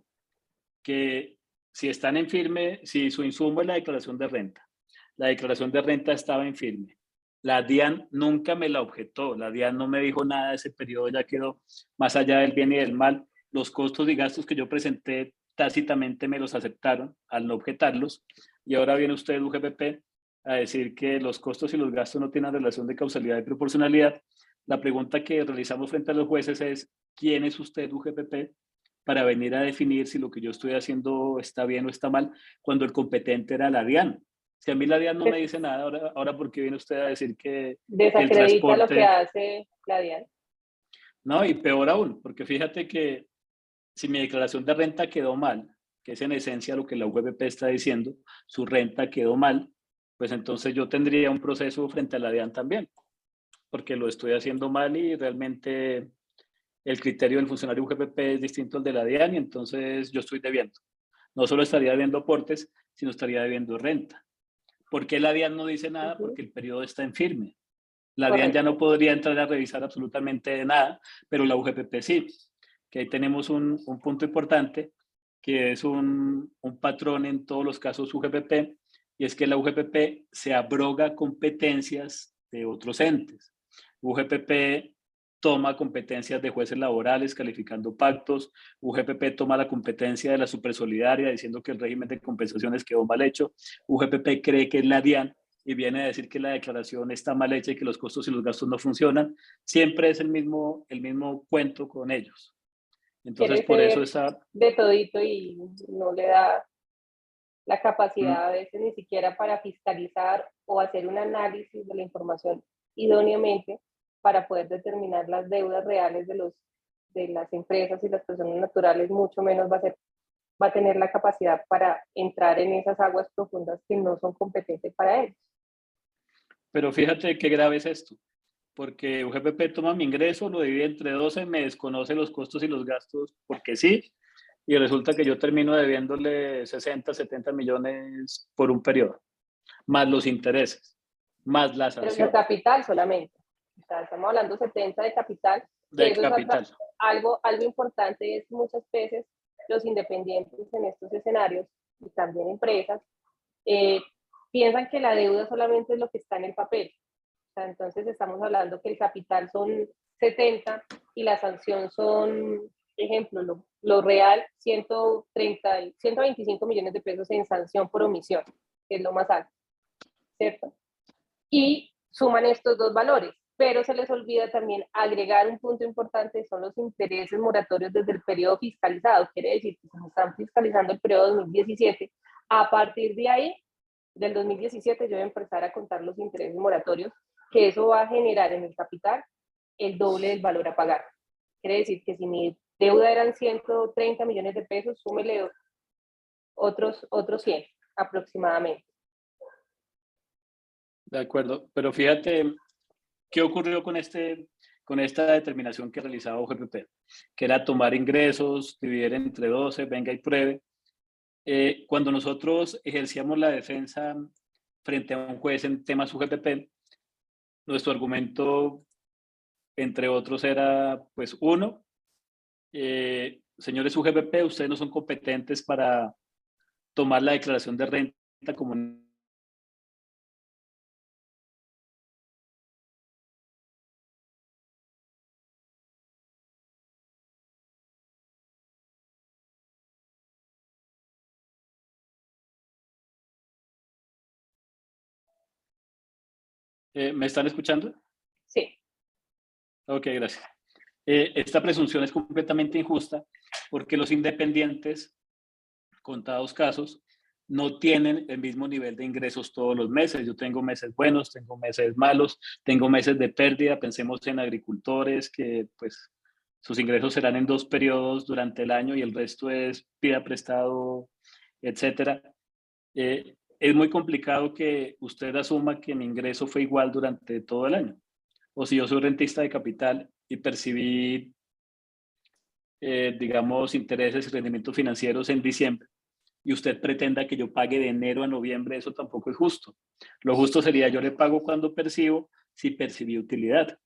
Que si están en firme, si su insumo es la declaración de renta estaba en firme. La DIAN nunca me la objetó, la DIAN no me dijo nada de ese periodo, ya quedó más allá del bien y del mal. Los costos y gastos que yo presenté tácitamente me los aceptaron al no objetarlos, y ahora viene usted, UGPP, a decir que los costos y los gastos no tienen relación de causalidad y proporcionalidad. La pregunta que realizamos frente a los jueces es: ¿quién es usted, UGPP, para venir a definir si lo que yo estoy haciendo está bien o está mal, cuando el competente era la DIAN? Si a mí la DIAN no me dice nada, ahora ¿por qué viene usted a decir que el Desacredita lo que transporte? hace la DIAN. No, y peor aún, porque fíjate que si mi declaración de renta quedó mal, que es en esencia lo que la UGPP está diciendo, su renta quedó mal, pues entonces yo tendría un proceso frente a la DIAN también, porque lo estoy haciendo mal y realmente el criterio del funcionario UGPP es distinto al de la DIAN, y entonces yo estoy debiendo. No solo estaría debiendo aportes, sino estaría debiendo renta. ¿Por qué la DIAN no dice nada? Porque el periodo está en firme. La DIAN ya Correcto. no podría entrar a revisar absolutamente nada, pero la UGPP sí. Que ahí tenemos un punto importante, que es un patrón en todos los casos UGPP, y es que la UGPP se abroga competencias de otros entes. UGPP toma competencias de jueces laborales calificando pactos, UGPP toma la competencia de la supersolidaria diciendo que el régimen de compensaciones quedó mal hecho, UGPP cree que es la DIAN y viene a decir que la declaración está mal hecha y que los costos y los gastos no funcionan. Siempre es el mismo cuento con ellos. Entonces, Quiere por eso ser esa... de todito y no le da la ¿Mm? capacidad a veces ni siquiera para fiscalizar o hacer un análisis de la información idóneamente para poder determinar las deudas reales de las empresas y las personas naturales, mucho menos va a tener la capacidad para entrar en esas aguas profundas que no son competentes para ellos. Pero fíjate qué grave es esto, porque UGPP toma mi ingreso, lo divide entre 12, me desconoce los costos y los gastos porque sí, y resulta que yo termino debiéndole 60, 70 millones por un periodo, más los intereses, más la Pero el sanción capital solamente. O sea, estamos hablando 70 de capital, que de eso es capital. algo importante, es muchas veces los independientes en estos escenarios y también empresas piensan que la deuda solamente es lo que está en el papel. O sea, entonces estamos hablando que el capital son 70 y la sanción son, ejemplo, lo real, 125 millones de pesos en sanción por omisión, que es lo más alto, ¿cierto? Y suman estos dos valores, pero se les olvida también agregar un punto importante, son los intereses moratorios desde el periodo fiscalizado, quiere decir que se están fiscalizando el periodo 2017, a partir de ahí, del 2017, yo voy a empezar a contar los intereses moratorios, que eso va a generar en el capital el doble del valor a pagar. Quiere decir que si mi deuda eran 130 millones de pesos, súmele otros 100 aproximadamente. De acuerdo, pero fíjate, ¿qué ocurrió con esta determinación que realizaba UGPP? Que era tomar ingresos, dividir entre 12, venga y pruebe. Cuando nosotros ejercíamos la defensa frente a un juez en temas UGPP, nuestro argumento, entre otros, era, pues, uno, señores UGPP, ustedes no son competentes para tomar la declaración de renta como... ¿Me están escuchando? Sí. Ok, gracias. Esta presunción es completamente injusta porque los independientes, contados casos, no tienen el mismo nivel de ingresos todos los meses. Yo tengo meses buenos, tengo meses malos, tengo meses de pérdida. Pensemos en agricultores que, pues, sus ingresos serán en 2 periodos durante el año y el resto es pida prestado, etcétera. Es muy complicado que usted asuma que mi ingreso fue igual durante todo el año. O si yo soy rentista de capital y percibí digamos, intereses y rendimientos financieros en diciembre, y usted pretenda que yo pague de enero a noviembre, eso tampoco es justo. Lo justo sería yo le pago cuando percibo, si percibí utilidad,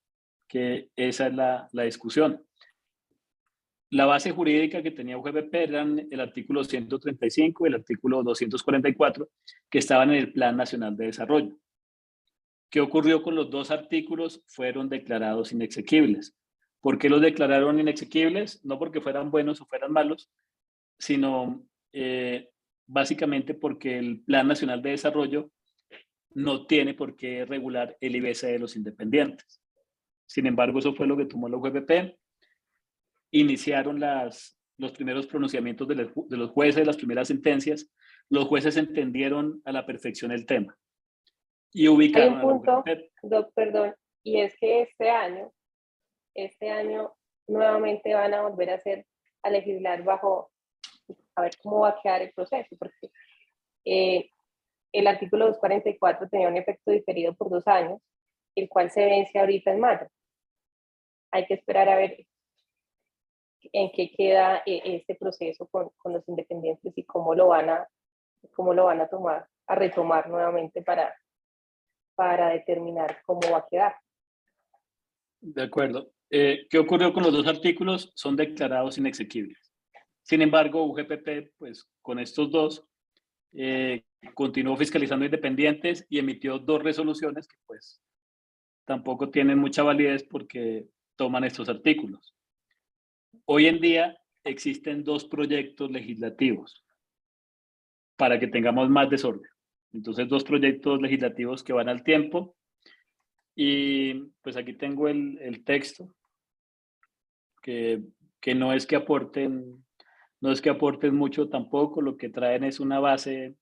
que esa es la discusión. La base jurídica que tenía UGPP eran el artículo 135 y el artículo 244, que estaban en el Plan Nacional de Desarrollo. ¿Qué ocurrió con los dos artículos? Fueron declarados inexequibles. ¿Por qué los declararon inexequibles? No porque fueran buenos o fueran malos, sino básicamente porque el Plan Nacional de Desarrollo no tiene por qué regular el IBC de los independientes. Sin embargo, eso fue lo que tomó la UGPP. Iniciaron los primeros pronunciamientos de los jueces, las primeras sentencias. Los jueces entendieron a la perfección el tema y ubicaron Hay un punto, a la UGPP. Doc, perdón, y es que este año nuevamente van a volver a legislar bajo, a ver cómo va a quedar el proceso, porque el artículo 244 tenía un efecto diferido por 2 años, el cual se vence ahorita en mayo. Hay que esperar a ver en qué queda este proceso con los independientes y cómo lo van a tomar, a retomar nuevamente para determinar cómo va a quedar. De acuerdo. ¿Qué ocurrió con los dos artículos? Son declarados inexequibles. Sin embargo, UGPP, pues con estos dos, continuó fiscalizando independientes y emitió 2 resoluciones que pues tampoco tienen mucha validez porque toman estos artículos. Hoy en día existen 2 proyectos legislativos para que tengamos más desorden. Entonces, 2 proyectos legislativos que van al tiempo. Y pues aquí tengo el texto, que no es que aporten mucho tampoco. Lo que traen es una base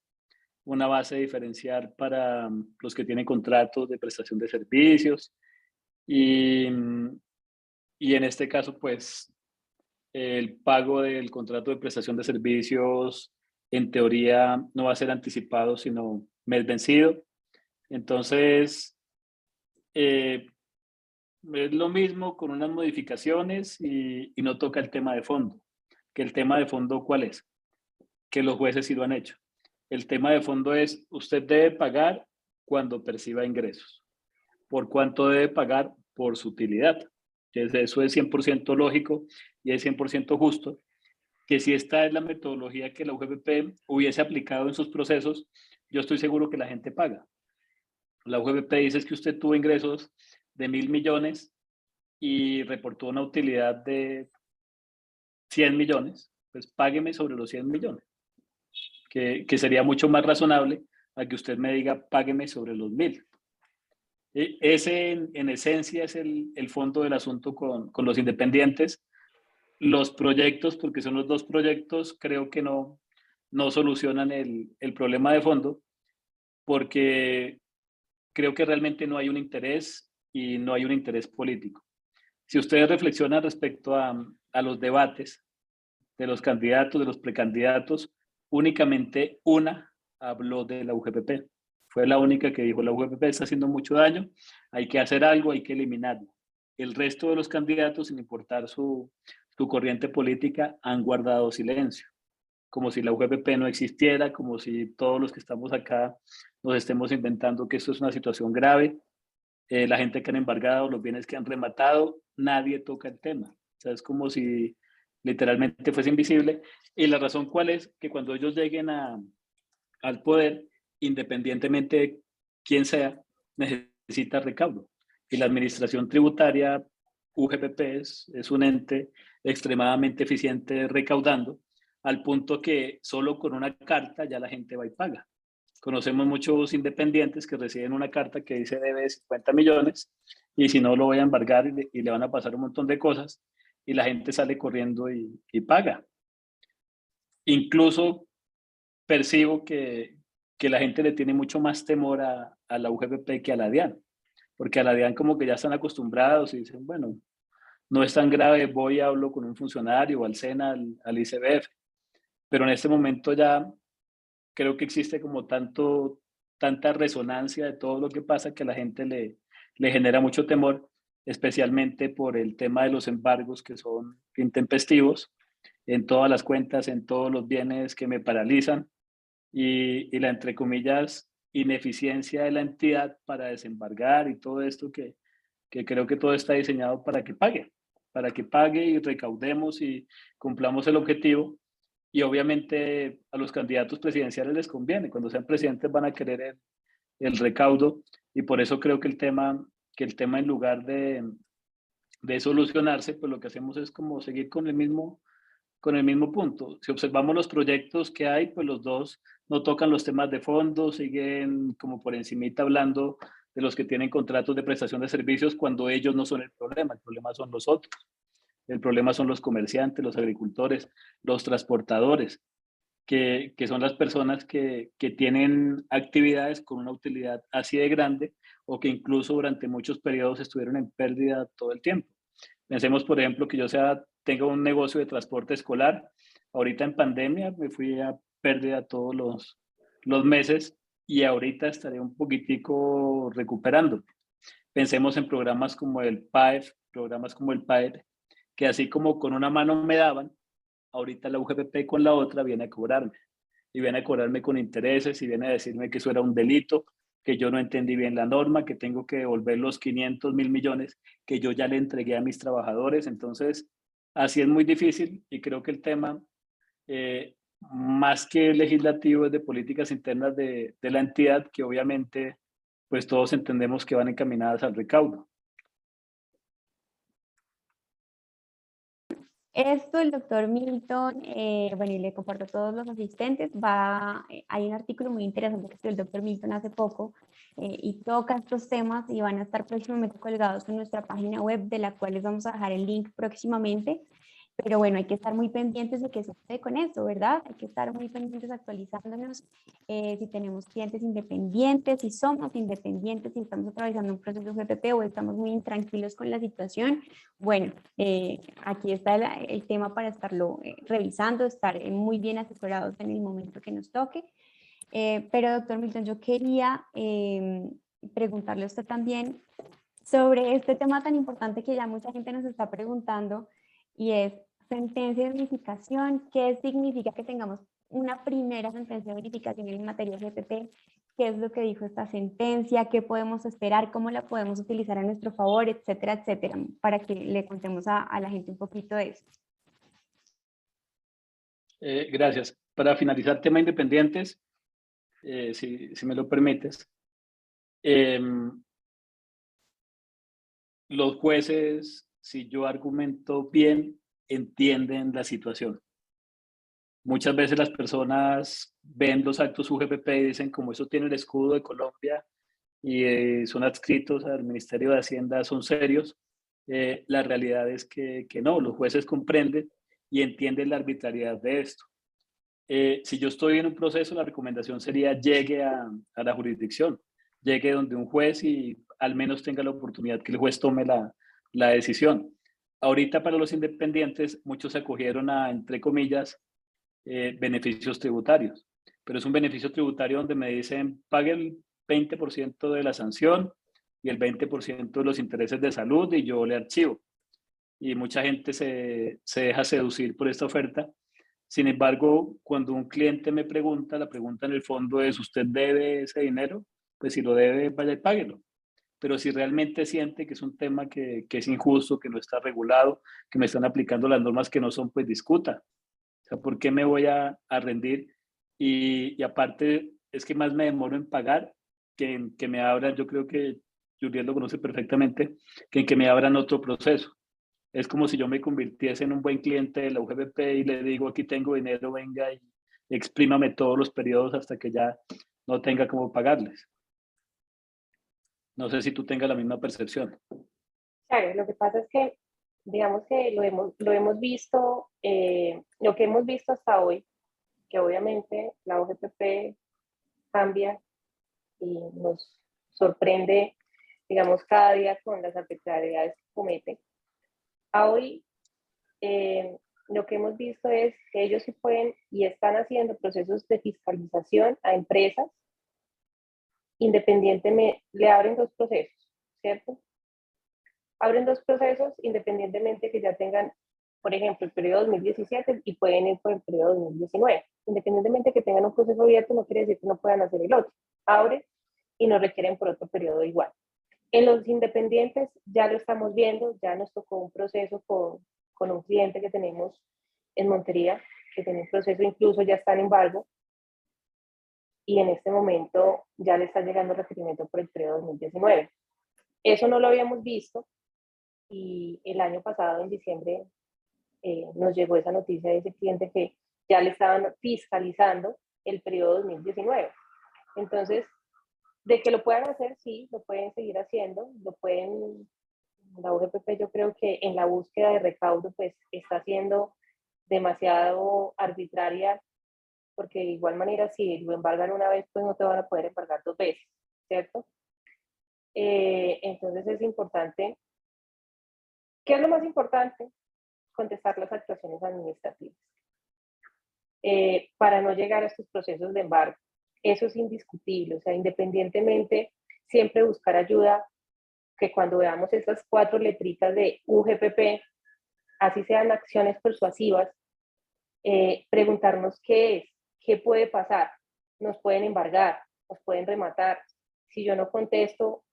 diferencial para los que tienen contratos de prestación de servicios. Y en este caso, pues, el pago del contrato de prestación de servicios, en teoría, no va a ser anticipado, sino mes vencido. Entonces, es lo mismo con unas modificaciones y no toca el tema de fondo. ¿Que el tema de fondo cuál es? Que los jueces sí lo han hecho. El tema de fondo es, usted debe pagar cuando perciba ingresos. ¿Por cuánto debe pagar? Por su utilidad. Eso es 100% lógico y es 100% justo, que si esta es la metodología que la UGPP hubiese aplicado en sus procesos, yo estoy seguro que la gente paga. La UGPP dice que usted tuvo ingresos de 1.000 millones y reportó una utilidad de 100 millones, pues págueme sobre los 100 millones, que sería mucho más razonable a que usted me diga págueme sobre los 1.000. Ese en esencia es el fondo del asunto con los independientes. Los proyectos, porque son los 2 proyectos, creo que no solucionan el problema de fondo, porque creo que realmente no hay un interés y no hay un interés político. Si ustedes reflexionan respecto a los debates de los candidatos, de los precandidatos, únicamente una habló de la UGPP. Fue la única que dijo, la UGPP está haciendo mucho daño, hay que hacer algo, hay que eliminarlo. El resto de los candidatos, sin importar su corriente política, han guardado silencio, como si la UGPP no existiera, como si todos los que estamos acá nos estemos inventando que esto es una situación grave. La gente que han embargado, los bienes que han rematado, nadie toca el tema. O sea, es como si literalmente fuese invisible. Y la razón cuál es, que cuando ellos lleguen al poder, independientemente de quién sea, necesita recaudo. Y la administración tributaria, UGPP, es un ente extremadamente eficiente recaudando, al punto que solo con una carta ya la gente va y paga. Conocemos muchos independientes que reciben una carta que dice debe 50 millones y si no lo voy a embargar y le van a pasar un montón de cosas y la gente sale corriendo y paga. Incluso percibo que la gente le tiene mucho más temor a la UGPP que a la DIAN, porque a la DIAN como que ya están acostumbrados y dicen, bueno, no es tan grave, voy y hablo con un funcionario, al SENA, al ICBF, pero en este momento ya creo que existe como tanta resonancia de todo lo que pasa que a la gente le genera mucho temor. especialmente por el tema de los embargos que son intempestivos en todas las cuentas, en todos los bienes que me paralizan y la, entre comillas, ineficiencia de la entidad para desembargar y todo esto que creo que todo está diseñado para que pague y recaudemos y cumplamos el objetivo. Y obviamente a los candidatos presidenciales les conviene, cuando sean presidentes van a querer el recaudo y por eso creo que el tema en lugar de solucionarse, pues lo que hacemos es como seguir con el mismo punto. Si observamos los proyectos que hay, pues los dos no tocan los temas de fondo, siguen como por encimita hablando de los que tienen contratos de prestación de servicios cuando ellos no son el problema son los otros. El problema son los comerciantes, los agricultores, los transportadores, que son las personas que tienen actividades con una utilidad así de grande o que incluso durante muchos periodos estuvieron en pérdida todo el tiempo. Pensemos, por ejemplo, que tengo un negocio de transporte escolar. Ahorita en pandemia me fui a pérdida todos los meses y ahorita estaré un poquitico recuperando. Pensemos en programas como el PAEP, que así como con una mano me daban, ahorita la UGPP con la otra viene a cobrarme. Y viene a cobrarme con intereses y viene a decirme que eso era un delito, que yo no entendí bien la norma, que tengo que devolver los 500.000 millones que yo ya le entregué a mis trabajadores. Entonces, así es muy difícil y creo que el tema, más que legislativo, es de políticas internas de la entidad que obviamente pues todos entendemos que van encaminadas al recaudo. Esto el doctor Milton, bueno, y le comparto a todos los asistentes, hay un artículo muy interesante que escribió el doctor Milton hace poco y toca estos temas y van a estar próximamente colgados en nuestra página web, de la cual les vamos a dejar el link próximamente. Pero bueno, hay que estar muy pendientes de qué sucede con eso, ¿verdad? Hay que estar muy pendientes actualizándonos si tenemos clientes independientes, si somos independientes, si estamos atravesando un proceso GPP o estamos muy intranquilos con la situación. Bueno, aquí está el tema para estarlo revisando, estar muy bien asesorados en el momento que nos toque. Pero doctor Milton, yo quería preguntarle a usted también sobre este tema tan importante que ya mucha gente nos está preguntando y es sentencia de verificación. ¿Qué significa que tengamos una primera sentencia de verificación en materia de GPP? ¿Qué es lo que dijo esta sentencia? ¿Qué podemos esperar? ¿Cómo la podemos utilizar a nuestro favor? Etcétera, etcétera, para que le contemos a la gente un poquito de eso. Gracias. Para finalizar, tema independientes, si me lo permites. Los jueces, si yo argumento bien, entienden la situación. Muchas veces las personas ven los actos UGPP y dicen, como eso tiene el escudo de Colombia y son adscritos al Ministerio de Hacienda, son serios. La realidad es que no, los jueces comprenden y entienden la arbitrariedad de esto. Si yo estoy en un proceso, la recomendación sería llegue a la jurisdicción, llegue donde un juez y al menos tenga la oportunidad que el juez tome la decisión. Ahorita para los independientes, muchos se acogieron a, entre comillas, beneficios tributarios, pero es un beneficio tributario donde me dicen pague el 20% de la sanción y el 20% de los intereses de salud y yo le archivo. Y mucha gente se deja seducir por esta oferta. Sin embargo, cuando un cliente me pregunta, la pregunta en el fondo es, ¿usted debe ese dinero? Pues si lo debe, vaya y páguelo. Pero si realmente siente que es un tema que es injusto, que no está regulado, que me están aplicando las normas que no son, pues discuta. O sea, ¿por qué me voy a rendir? Y aparte, es que más me demoro en pagar que en que me abran, yo creo que Julián lo conoce perfectamente, que en que me abran otro proceso. Es como si yo me convirtiese en un buen cliente de la UGPP y le digo, aquí tengo dinero, venga y exprímame todos los periodos hasta que ya no tenga cómo pagarles. No sé si tú tengas la misma percepción. Claro, lo que pasa es que, digamos que lo hemos visto, lo que hemos visto hasta hoy, que obviamente la OGPP cambia y nos sorprende, digamos, cada día con las arbitrariedades que comete. A hoy, lo que hemos visto es que ellos sí pueden y están haciendo procesos de fiscalización a empresas, independientemente, le abren dos procesos, ¿cierto? abren dos procesos independientemente que ya tengan, por ejemplo, el periodo 2017 y pueden ir por el periodo 2019. Independientemente que tengan un proceso abierto, no quiere decir que no puedan hacer el otro. Abren y no requieren por otro periodo igual. En los independientes ya lo estamos viendo, ya nos tocó un proceso con un cliente que tenemos en Montería, que tiene un proceso, incluso ya está en embargo, y en este momento ya le está llegando el requerimiento por el periodo 2019. Eso no lo habíamos visto y el año pasado, en diciembre, nos llegó esa noticia de ese cliente que ya le estaban fiscalizando el periodo 2019. Entonces, de que lo puedan hacer, sí, lo pueden seguir haciendo, lo pueden, la UGPP yo creo que en la búsqueda de recaudo pues está siendo demasiado arbitraria, porque de igual manera si lo embargan una vez pues no te van a poder embargar dos veces, ¿cierto? Entonces es importante, ¿qué es lo más importante? Contestar las actuaciones administrativas para no llegar a estos procesos de embargo. Eso es indiscutible, o sea, independientemente, siempre buscar ayuda, que cuando veamos esas 4 letritas de UGPP, así sean acciones persuasivas, preguntarnos qué es, qué puede pasar, nos pueden embargar, nos pueden rematar, si yo no contesto,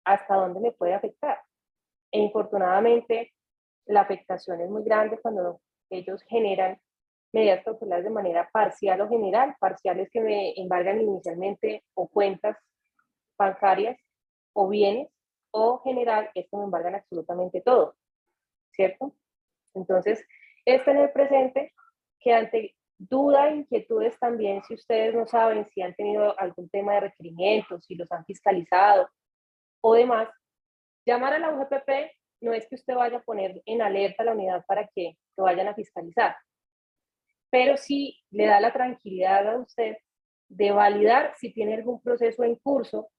¿hasta dónde me puede afectar? E infortunadamente, la afectación es muy grande cuando ellos generan medidas cautelares de manera parcial o general, parciales que me embargan inicialmente o cuentas bancarias o bienes, o general, esto me embargan absolutamente todo, ¿cierto? Entonces, es tener presente que ante duda e inquietudes también, si ustedes no saben si han tenido algún tema de requerimientos, si los han fiscalizado o demás, llamar a la UGPP no es que usted vaya a poner en alerta a la unidad para que lo vayan a fiscalizar, pero sí le da la tranquilidad a usted de validar si tiene algún proceso en curso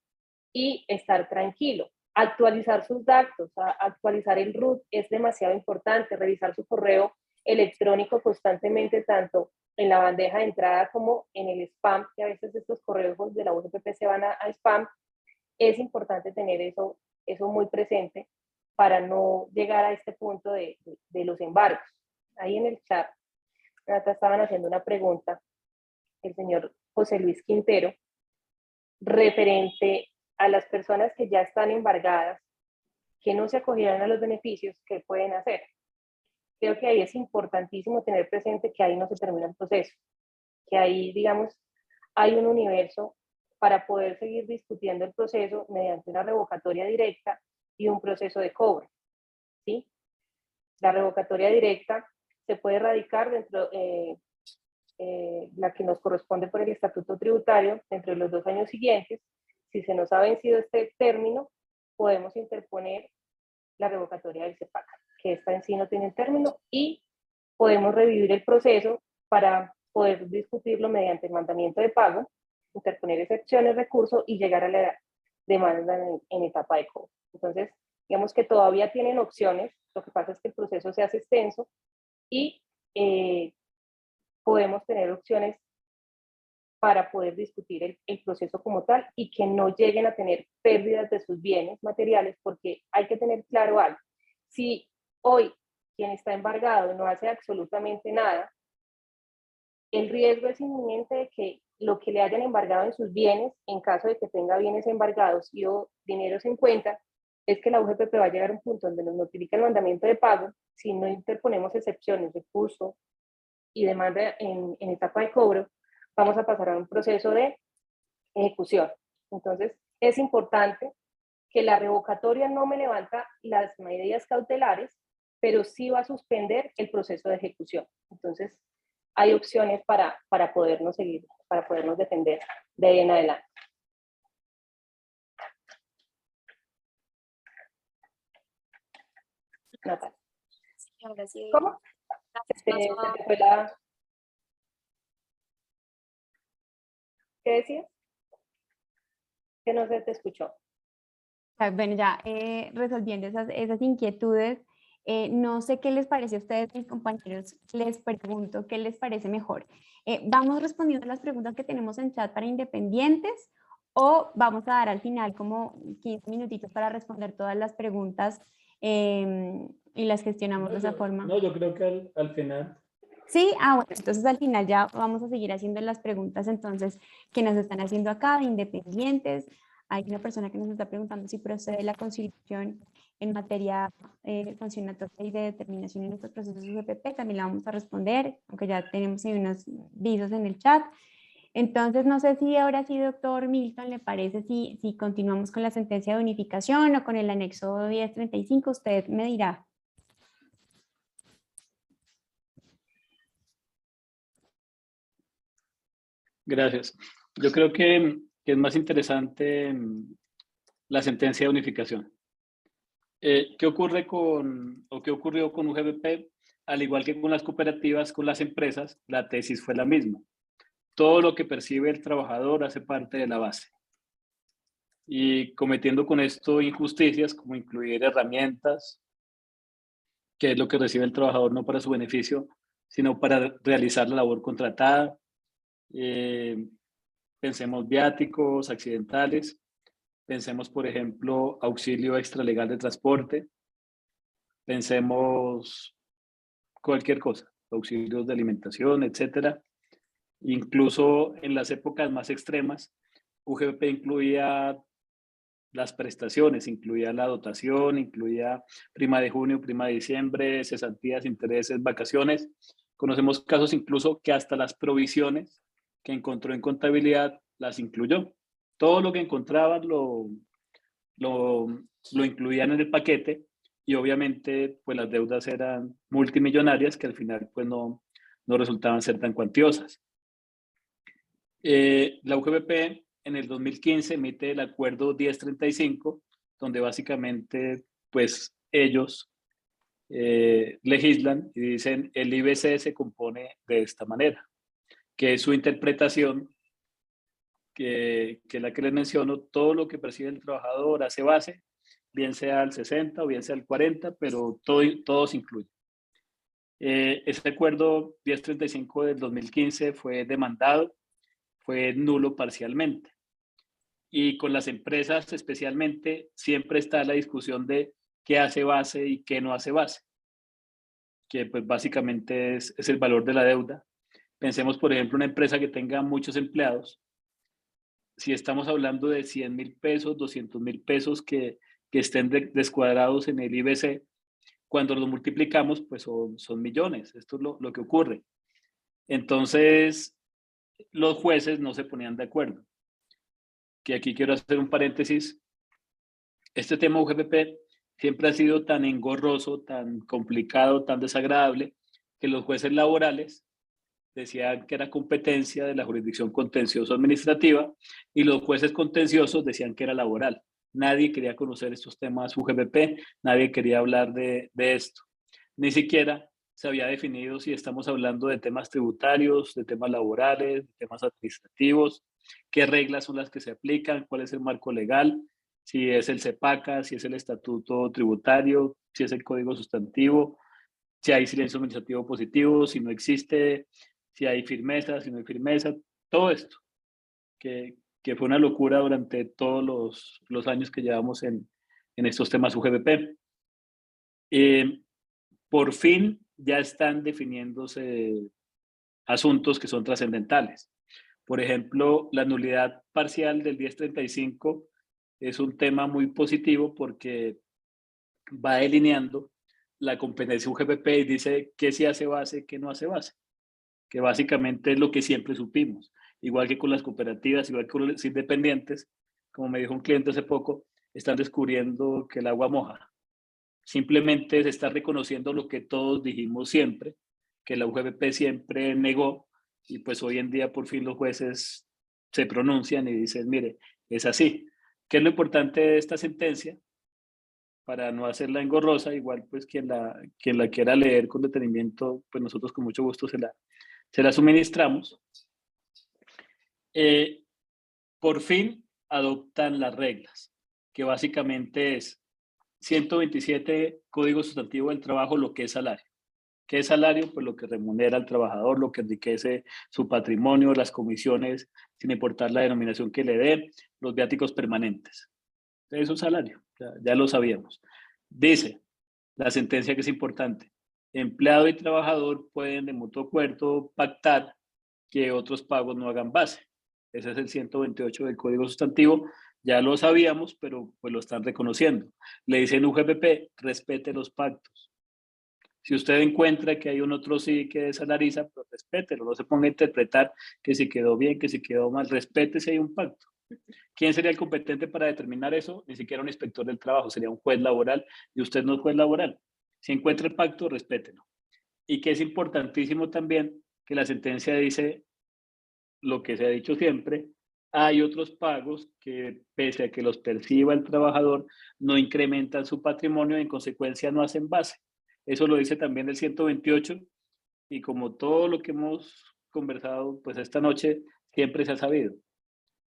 y estar tranquilo. Actualizar sus datos, actualizar el RUT es demasiado importante, revisar su correo electrónico constantemente, tanto en la bandeja de entrada como en el spam, que a veces estos correos de la UGPP se van a spam. Es importante tener eso muy presente para no llegar a este punto de los embargos. Ahí en el chat estaban haciendo una pregunta, el señor José Luis Quintero, referente a las personas que ya están embargadas, que no se acogieron a los beneficios, ¿qué pueden hacer? Creo que ahí es importantísimo tener presente que ahí no se termina el proceso, que ahí, digamos, hay un universo para poder seguir discutiendo el proceso mediante una revocatoria directa y un proceso de cobro, ¿sí? La revocatoria directa se puede radicar dentro, la que nos corresponde por el estatuto tributario, dentro de los 2 años siguientes. Si se nos ha vencido este término, podemos interponer la revocatoria del CEPAC, que esta en sí no tiene término, y podemos revivir el proceso para poder discutirlo mediante el mandamiento de pago, interponer excepciones, recurso y llegar a la demanda en etapa de cobro. Entonces, digamos que todavía tienen opciones, lo que pasa es que el proceso se hace extenso y podemos tener opciones para poder discutir el proceso como tal y que no lleguen a tener pérdidas de sus bienes materiales, porque hay que tener claro algo. Si hoy quien está embargado no hace absolutamente nada, el riesgo es inminente de que lo que le hayan embargado en sus bienes, en caso de que tenga bienes embargados y o dineros en cuenta, es que la UGPP va a llegar a un punto donde nos notifica el mandamiento de pago, si no interponemos excepciones, recurso y demanda en etapa de cobro, vamos a pasar a un proceso de ejecución. Entonces, es importante que la revocatoria no me levanta las medidas cautelares, pero sí va a suspender el proceso de ejecución. Entonces, hay opciones para podernos seguir, para podernos defender de ahí en adelante. Natalia. Ahora sí. ¿Cómo? ¿Qué decías? Que no se te escuchó. Bueno, ya resolviendo esas inquietudes, no sé qué les parece a ustedes, mis compañeros, les pregunto qué les parece mejor. ¿Vamos respondiendo las preguntas que tenemos en chat para independientes o vamos a dar al final como 15 minutitos para responder todas las preguntas y las gestionamos de esa forma. No, yo creo que al final. Sí, bueno, entonces al final ya vamos a seguir haciendo las preguntas entonces que nos están haciendo acá de independientes. Hay una persona que nos está preguntando si procede la conciliación en materia conciliatoria y de determinación en nuestros procesos UGPP. También la vamos a responder, aunque ya tenemos ahí unos visos en el chat. Entonces, no sé si ahora sí, doctor Milton, le parece si continuamos con la sentencia de unificación o con el anexo 1035, usted me dirá. Gracias. Yo creo que es más interesante la sentencia de unificación. ¿Qué ocurre qué ocurrió con UGBP? Al igual que con las cooperativas, con las empresas, la tesis fue la misma. Todo lo que percibe el trabajador hace parte de la base. Y cometiendo con esto injusticias como incluir herramientas, que es lo que recibe el trabajador no para su beneficio, sino para realizar la labor contratada. Pensemos viáticos, accidentales. Pensemos, por ejemplo, auxilio extralegal de transporte. Pensemos cualquier cosa, auxilios de alimentación, etcétera. Incluso en las épocas más extremas, UGP incluía las prestaciones, incluía la dotación, incluía prima de junio, prima de diciembre, cesantías, intereses, vacaciones. Conocemos casos incluso que hasta las provisiones que encontró en contabilidad las incluyó. Todo lo que encontraban lo incluían en el paquete y obviamente pues las deudas eran multimillonarias que al final pues no resultaban ser tan cuantiosas. La UGBP en el 2015 emite el acuerdo 1035, donde básicamente pues ellos legislan y dicen el IBC se compone de esta manera, que es su interpretación, que es la que les menciono, todo lo que percibe el trabajador hace base, bien sea al 60 o bien sea al 40, pero todo se incluye. Ese acuerdo 1035 del 2015 fue demandado, fue nulo parcialmente. Y con las empresas especialmente siempre está la discusión de qué hace base y qué no hace base, que pues básicamente es el valor de la deuda. Pensemos, por ejemplo, una empresa que tenga muchos empleados. Si estamos hablando de 100,000 pesos, 200,000 pesos que estén descuadrados en el IBC, cuando los multiplicamos, pues son millones. Esto es lo que ocurre. Entonces, los jueces no se ponían de acuerdo. Que aquí quiero hacer un paréntesis. Este tema UGPP siempre ha sido tan engorroso, tan complicado, tan desagradable, que los jueces laborales decían que era competencia de la jurisdicción contencioso administrativa y los jueces contenciosos decían que era laboral. Nadie quería conocer estos temas UGPP, nadie quería hablar de esto. Ni siquiera se había definido si estamos hablando de temas tributarios, de temas laborales, de temas administrativos, qué reglas son las que se aplican, cuál es el marco legal, si es el CEPACA, si es el estatuto tributario, si es el código sustantivo, si hay silencio administrativo positivo, si no existe, si hay firmeza, si no hay firmeza, todo esto, que fue una locura durante todos los años que llevamos en estos temas UGBP. Por fin ya están definiéndose asuntos que son trascendentales. Por ejemplo, la nulidad parcial del 1035 es un tema muy positivo porque va delineando la competencia UGPP y dice qué sí hace base, qué no hace base, que básicamente es lo que siempre supimos. Igual que con las cooperativas, igual que con los independientes, como me dijo un cliente hace poco, están descubriendo que el agua moja. Simplemente se está reconociendo lo que todos dijimos siempre, que la UGPP siempre negó, y pues hoy en día por fin los jueces se pronuncian y dicen, mire, es así. ¿Qué es lo importante de esta sentencia? Para no hacerla engorrosa, igual pues quien la quiera leer con detenimiento, pues nosotros con mucho gusto se la suministramos. Por fin adoptan las reglas, que básicamente es 127 Código Sustantivo del Trabajo, lo que es salario, ¿Qué es salario? Pues lo que remunera al trabajador, lo que enriquece su patrimonio, las comisiones, sin importar la denominación que le dé, los viáticos permanentes. Eso es un salario, ya lo sabíamos. Dice la sentencia que es importante. Empleado y trabajador pueden de mutuo acuerdo pactar que otros pagos no hagan base. Ese es el 128 del Código Sustantivo. Ya lo sabíamos, pero pues lo están reconociendo. Le dicen UGPP, respete los pactos. Si usted encuentra que hay un otro sí que desalariza, pues respételo. No se ponga a interpretar que si quedó bien, que si quedó mal. Respete si hay un pacto. ¿Quién sería el competente para determinar eso? Ni siquiera un inspector del trabajo, sería un juez laboral y usted no es juez laboral. Si encuentra el pacto, respételo. Y que es importantísimo también que la sentencia dice lo que se ha dicho siempre, hay otros pagos que pese a que los perciba el trabajador, no incrementan su patrimonio y en consecuencia no hacen base. Eso lo dice también el 128 y como todo lo que hemos conversado pues esta noche siempre se ha sabido.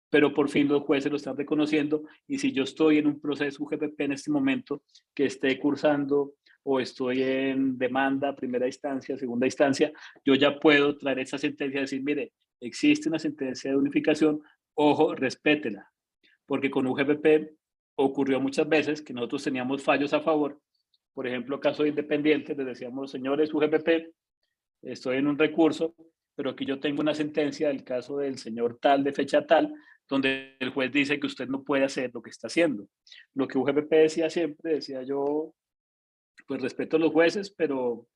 Pero por fin los jueces lo están reconociendo y si yo estoy en un proceso UGPP en este momento que esté cursando o estoy en demanda, primera instancia, segunda instancia, yo ya puedo traer esa sentencia y decir, mire, existe una sentencia de unificación, ojo, respétela, porque con UGPP ocurrió muchas veces que nosotros teníamos fallos a favor, por ejemplo, caso de independientes, les decíamos, señores UGPP, estoy en un recurso, pero aquí yo tengo una sentencia del caso del señor tal, de fecha tal, donde el juez dice que usted no puede hacer lo que está haciendo. Lo que UGPP decía siempre, decía yo, pues respeto a los jueces, pero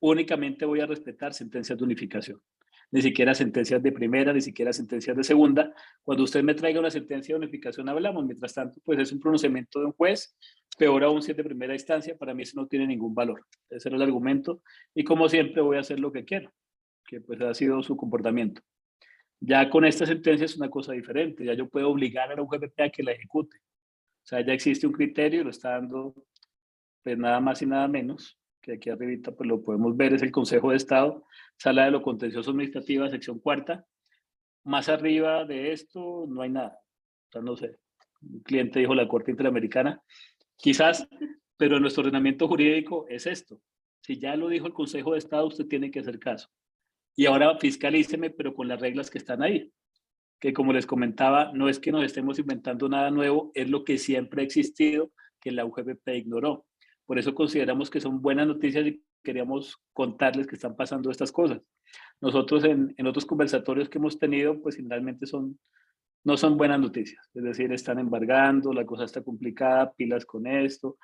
únicamente voy a respetar sentencias de unificación. Ni siquiera sentencias de primera, ni siquiera sentencias de segunda. Cuando usted me traiga una sentencia de unificación hablamos, mientras tanto, pues es un pronunciamiento de un juez, peor aún si es de primera instancia, para mí eso no tiene ningún valor. Ese era el argumento y como siempre voy a hacer lo que quiero, que pues ha sido su comportamiento. Ya con esta sentencia es una cosa diferente, ya yo puedo obligar a la UGPP a que la ejecute. O sea, ya existe un criterio y lo está dando pues nada más y nada menos, que aquí arribita pues lo podemos ver, es el Consejo de Estado, Sala de lo Contencioso Administrativa, sección cuarta. Más arriba de esto no hay nada. O sea, no sé, un cliente dijo la Corte Interamericana, quizás, pero nuestro ordenamiento jurídico es esto. Si ya lo dijo el Consejo de Estado, usted tiene que hacer caso. Y ahora fiscalíceme, pero con las reglas que están ahí. Que como les comentaba, no es que nos estemos inventando nada nuevo, es lo que siempre ha existido, que la UGPP ignoró. Por eso consideramos que son buenas noticias y queríamos contarles que están pasando estas cosas. Nosotros en otros conversatorios que hemos tenido, pues generalmente no son buenas noticias. Es decir, están embargando, la cosa está complicada, pilas con esto,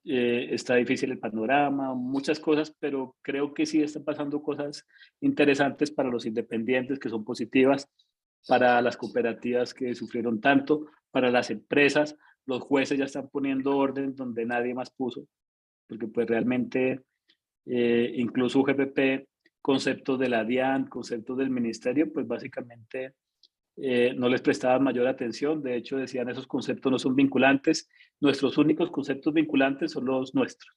está difícil el panorama, muchas cosas, pero creo que sí están pasando cosas interesantes para los independientes que son positivas, para las cooperativas que sufrieron tanto, para las empresas, los jueces ya están poniendo orden donde nadie más puso, porque pues realmente incluso UGPP, conceptos de la DIAN, conceptos del ministerio, pues básicamente no les prestaban mayor atención, de hecho decían esos conceptos no son vinculantes, nuestros únicos conceptos vinculantes son los nuestros,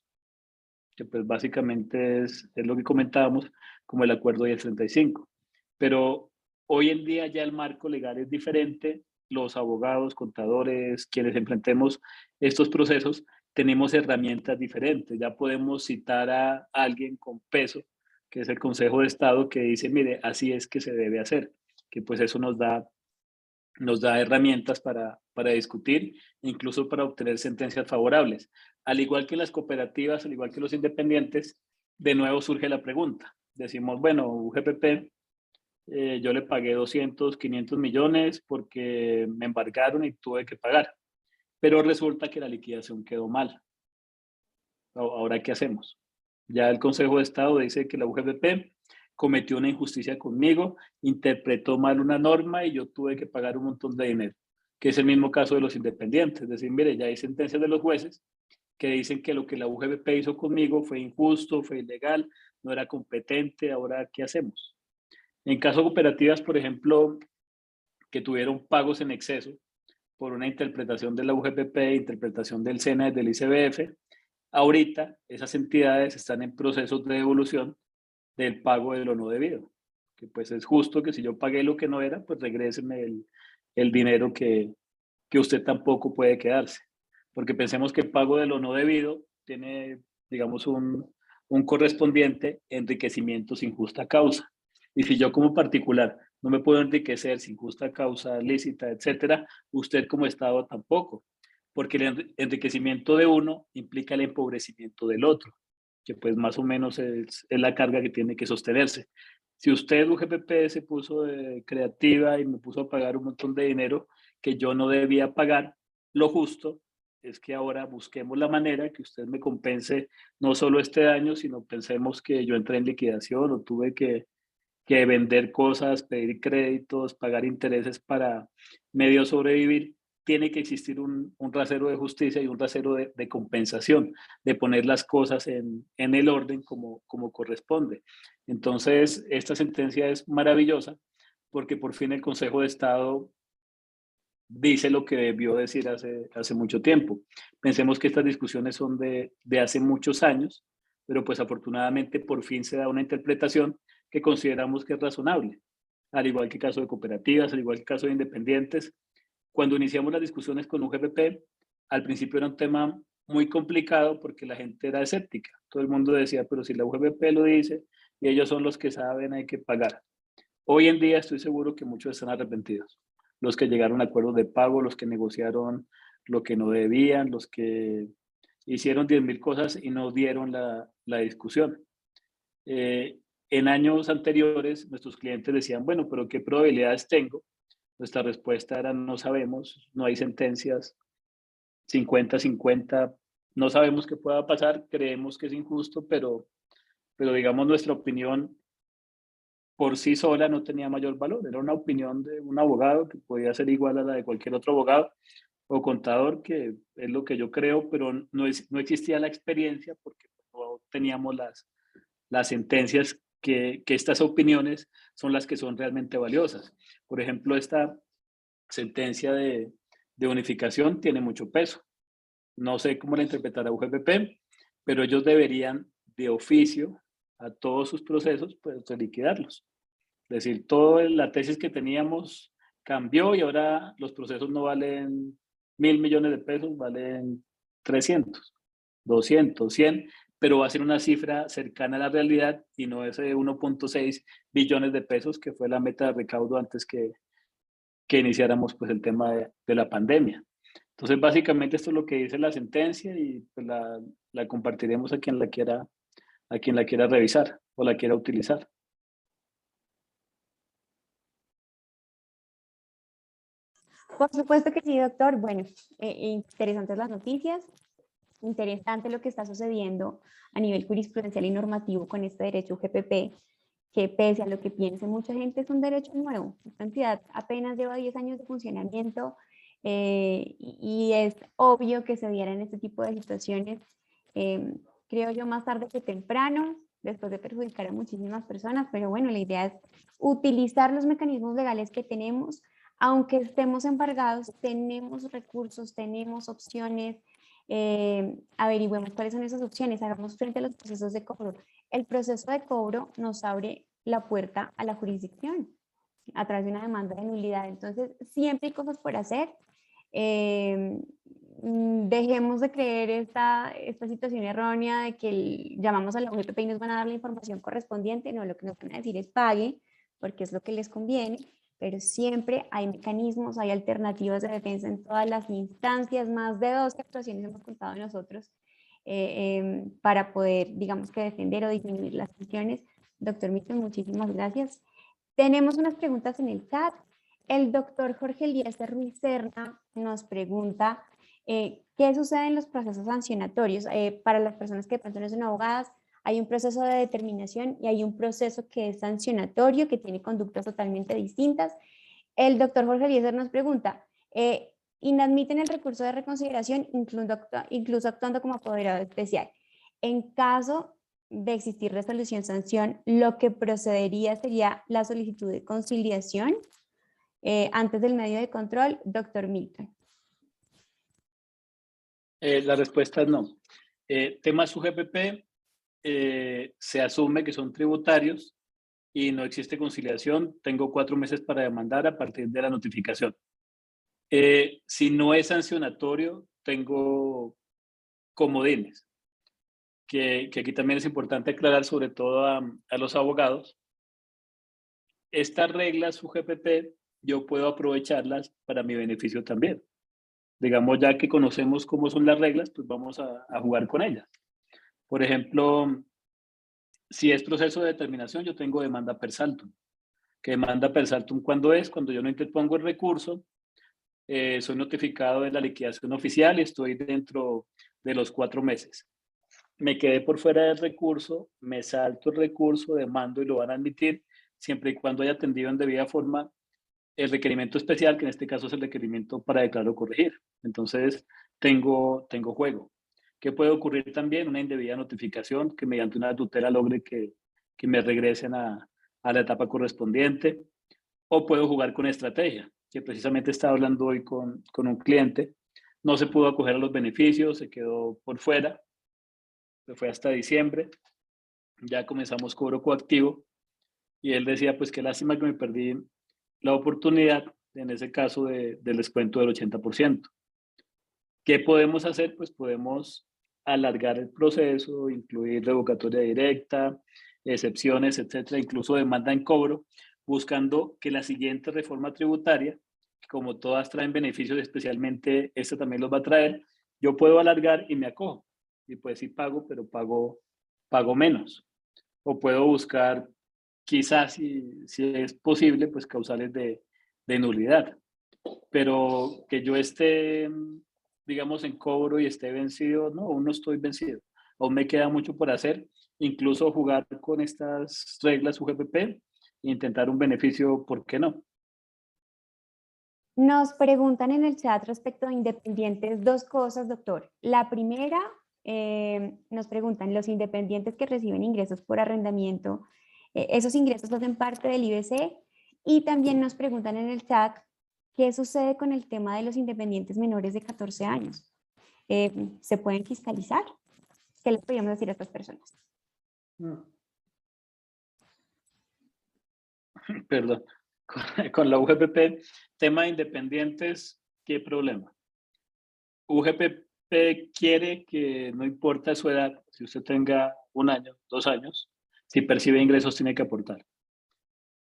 que pues básicamente es lo que comentábamos como el acuerdo 1035. Pero hoy en día ya el marco legal es diferente, los abogados, contadores, quienes enfrentemos estos procesos, tenemos herramientas diferentes, ya podemos citar a alguien con peso, que es el Consejo de Estado, que dice, mire, así es que se debe hacer, que pues eso nos da herramientas para discutir, incluso para obtener sentencias favorables. Al igual que las cooperativas, al igual que los independientes, de nuevo surge la pregunta. Decimos, bueno, UGPP, yo le pagué 200, 500 millones porque me embargaron y tuve que pagar. Pero resulta que la liquidación quedó mal. Ahora, ¿qué hacemos? Ya el Consejo de Estado dice que la UGPP cometió una injusticia conmigo, interpretó mal una norma y yo tuve que pagar un montón de dinero, que es el mismo caso de los independientes. Es decir, mire, ya hay sentencias de los jueces que dicen que lo que la UGPP hizo conmigo fue injusto, fue ilegal, no era competente, ahora, ¿qué hacemos? En caso de cooperativas, por ejemplo, que tuvieron pagos en exceso por una interpretación de la UGPP, interpretación del SENA y del ICBF, ahorita esas entidades están en procesos de devolución del pago de lo no debido. Que pues es justo que si yo pagué lo que no era, pues regréseme el dinero que usted tampoco puede quedarse. Porque pensemos que el pago de lo no debido tiene, digamos, un correspondiente enriquecimiento sin justa causa. Y si yo como particular no me puedo enriquecer sin justa causa lícita, etcétera, usted como Estado tampoco, porque el enriquecimiento de uno implica el empobrecimiento del otro, que pues más o menos es la carga que tiene que sostenerse. Si usted, UGPP, se puso creativa y me puso a pagar un montón de dinero que yo no debía pagar, lo justo es que ahora busquemos la manera que usted me compense no solo este año, sino pensemos que yo entré en liquidación o tuve que vender cosas, pedir créditos, pagar intereses para medio sobrevivir. Tiene que existir un rasero de justicia y un rasero de compensación, de poner las cosas en el orden como corresponde. Entonces, esta sentencia es maravillosa porque por fin el Consejo de Estado dice lo que debió decir hace mucho tiempo. Pensemos que estas discusiones son de hace muchos años, pero pues afortunadamente por fin se da una interpretación que consideramos que es razonable, al igual que el caso de cooperativas, al igual que el caso de independientes. Cuando iniciamos las discusiones con UGPP, al principio era un tema muy complicado porque la gente era escéptica. Todo el mundo decía, pero si la UGPP lo dice y ellos son los que saben, hay que pagar. Hoy en día estoy seguro que muchos están arrepentidos. Los que llegaron a acuerdos de pago, los que negociaron lo que no debían, los que hicieron 10.000 cosas y no dieron la discusión. En años anteriores, nuestros clientes decían, bueno, pero ¿qué probabilidades tengo? Nuestra respuesta era, no sabemos, no hay sentencias, 50-50, no sabemos qué pueda pasar, creemos que es injusto, pero digamos nuestra opinión por sí sola no tenía mayor valor, era una opinión de un abogado que podía ser igual a la de cualquier otro abogado o contador, que es lo que yo creo, pero no existía la experiencia porque no teníamos las sentencias que estas opiniones son las que son realmente valiosas. Por ejemplo, esta sentencia de unificación tiene mucho peso. No sé cómo la interpretará UGPP, pero ellos deberían de oficio a todos sus procesos, pues liquidarlos. Es decir, toda la tesis que teníamos cambió y ahora los procesos no valen 1.000 millones de pesos, valen 300, 200, 100, pero va a ser una cifra cercana a la realidad y no ese 1.6 billones de pesos que fue la meta de recaudo antes que iniciáramos pues el tema de la pandemia. Entonces, básicamente esto es lo que dice la sentencia y pues la compartiremos a quien la quiera revisar o la quiera utilizar. Por supuesto que sí, doctor. Bueno, interesantes las noticias, interesante lo que está sucediendo a nivel jurisprudencial y normativo con este derecho UGPP, que pese a lo que piense mucha gente es un derecho nuevo. Esta entidad apenas lleva 10 años de funcionamiento y es obvio que se dieran este tipo de situaciones, creo yo, más tarde que temprano, después de perjudicar a muchísimas personas, pero bueno, la idea es utilizar los mecanismos legales que tenemos. Aunque estemos embargados, tenemos recursos, tenemos opciones, averigüemos cuáles son esas opciones, hagamos frente a los procesos de cobro. El proceso de cobro nos abre la puerta a la jurisdicción a través de una demanda de nulidad. Entonces, siempre hay cosas por hacer. Dejemos de creer esta situación errónea de que llamamos a la UGPP y nos van a dar la información correspondiente. No, lo que nos van a decir es pague, porque es lo que les conviene, pero siempre hay mecanismos, hay alternativas de defensa en todas las instancias. Más de 12 actuaciones hemos contado nosotros para poder, digamos que defender o disminuir las sanciones. Doctor Milton, muchísimas gracias. Tenemos unas preguntas en el chat. El doctor Jorge Eliezer Ruiz Serna nos pregunta ¿qué sucede en los procesos sancionatorios? Para las personas que de pronto no son abogadas, hay un proceso de determinación y hay un proceso que es sancionatorio, que tiene conductas totalmente distintas. El doctor Jorge Eliezer nos pregunta, inadmiten el recurso de reconsideración, incluso actuando como apoderado especial. En caso de existir resolución sanción, lo que procedería sería la solicitud de conciliación antes del medio de control. Doctor Milton. La respuesta es no. Temas UGPP se asume que son tributarios y no existe conciliación. Tengo 4 meses para demandar a partir de la notificación. Si no es sancionatorio, tengo comodines. que aquí también es importante aclarar, sobre todo a los abogados. Estas reglas UGPP yo puedo aprovecharlas para mi beneficio también. Digamos, ya que conocemos cómo son las reglas, pues vamos a jugar con ellas. Por ejemplo, si es proceso de determinación, yo tengo demanda per saltum. ¿Que demanda per saltum cuándo es? Cuando yo no interpongo el recurso, soy notificado de la liquidación oficial y estoy dentro de los 4 meses. Me quedé por fuera del recurso, me salto el recurso, demando y lo van a admitir, siempre y cuando haya atendido en debida forma el requerimiento especial, que en este caso es el requerimiento para declarar o corregir. Entonces, tengo juego. ¿Qué puede ocurrir también? Una indebida notificación, que mediante una tutela logre que me regresen a la etapa correspondiente. O puedo jugar con estrategia, que precisamente estaba hablando hoy con un cliente. No se pudo acoger a los beneficios, se quedó por fuera. Se fue hasta diciembre. Ya comenzamos cobro coactivo. Y él decía, pues qué lástima que me perdí la oportunidad, en ese caso, del descuento del 80%. ¿Qué podemos hacer? Pues podemos alargar el proceso, incluir revocatoria directa, excepciones, etcétera, incluso demanda en cobro, buscando que la siguiente reforma tributaria, como todas traen beneficios, especialmente esta también los va a traer, yo puedo alargar y me acojo. Y pues sí pago, pero pago menos. O puedo buscar, quizás si es posible, pues causales de nulidad. Pero que yo esté, digamos, en cobro y esté vencido, no, aún no estoy vencido. Aún me queda mucho por hacer, incluso jugar con estas reglas UGPP e intentar un beneficio, ¿por qué no? Nos preguntan en el chat respecto a independientes 2 cosas, doctor. La primera, nos preguntan, los independientes que reciben ingresos por arrendamiento, ¿esos ingresos hacen parte del IBC? Y también nos preguntan en el chat, ¿qué sucede con el tema de los independientes menores de 14 años? ¿Se pueden fiscalizar? ¿Qué les podríamos decir a estas personas? Perdón. Con la UGPP, tema de independientes, ¿qué problema? UGPP quiere que no importa su edad, si usted tenga 1 año, 2 años, si percibe ingresos tiene que aportar.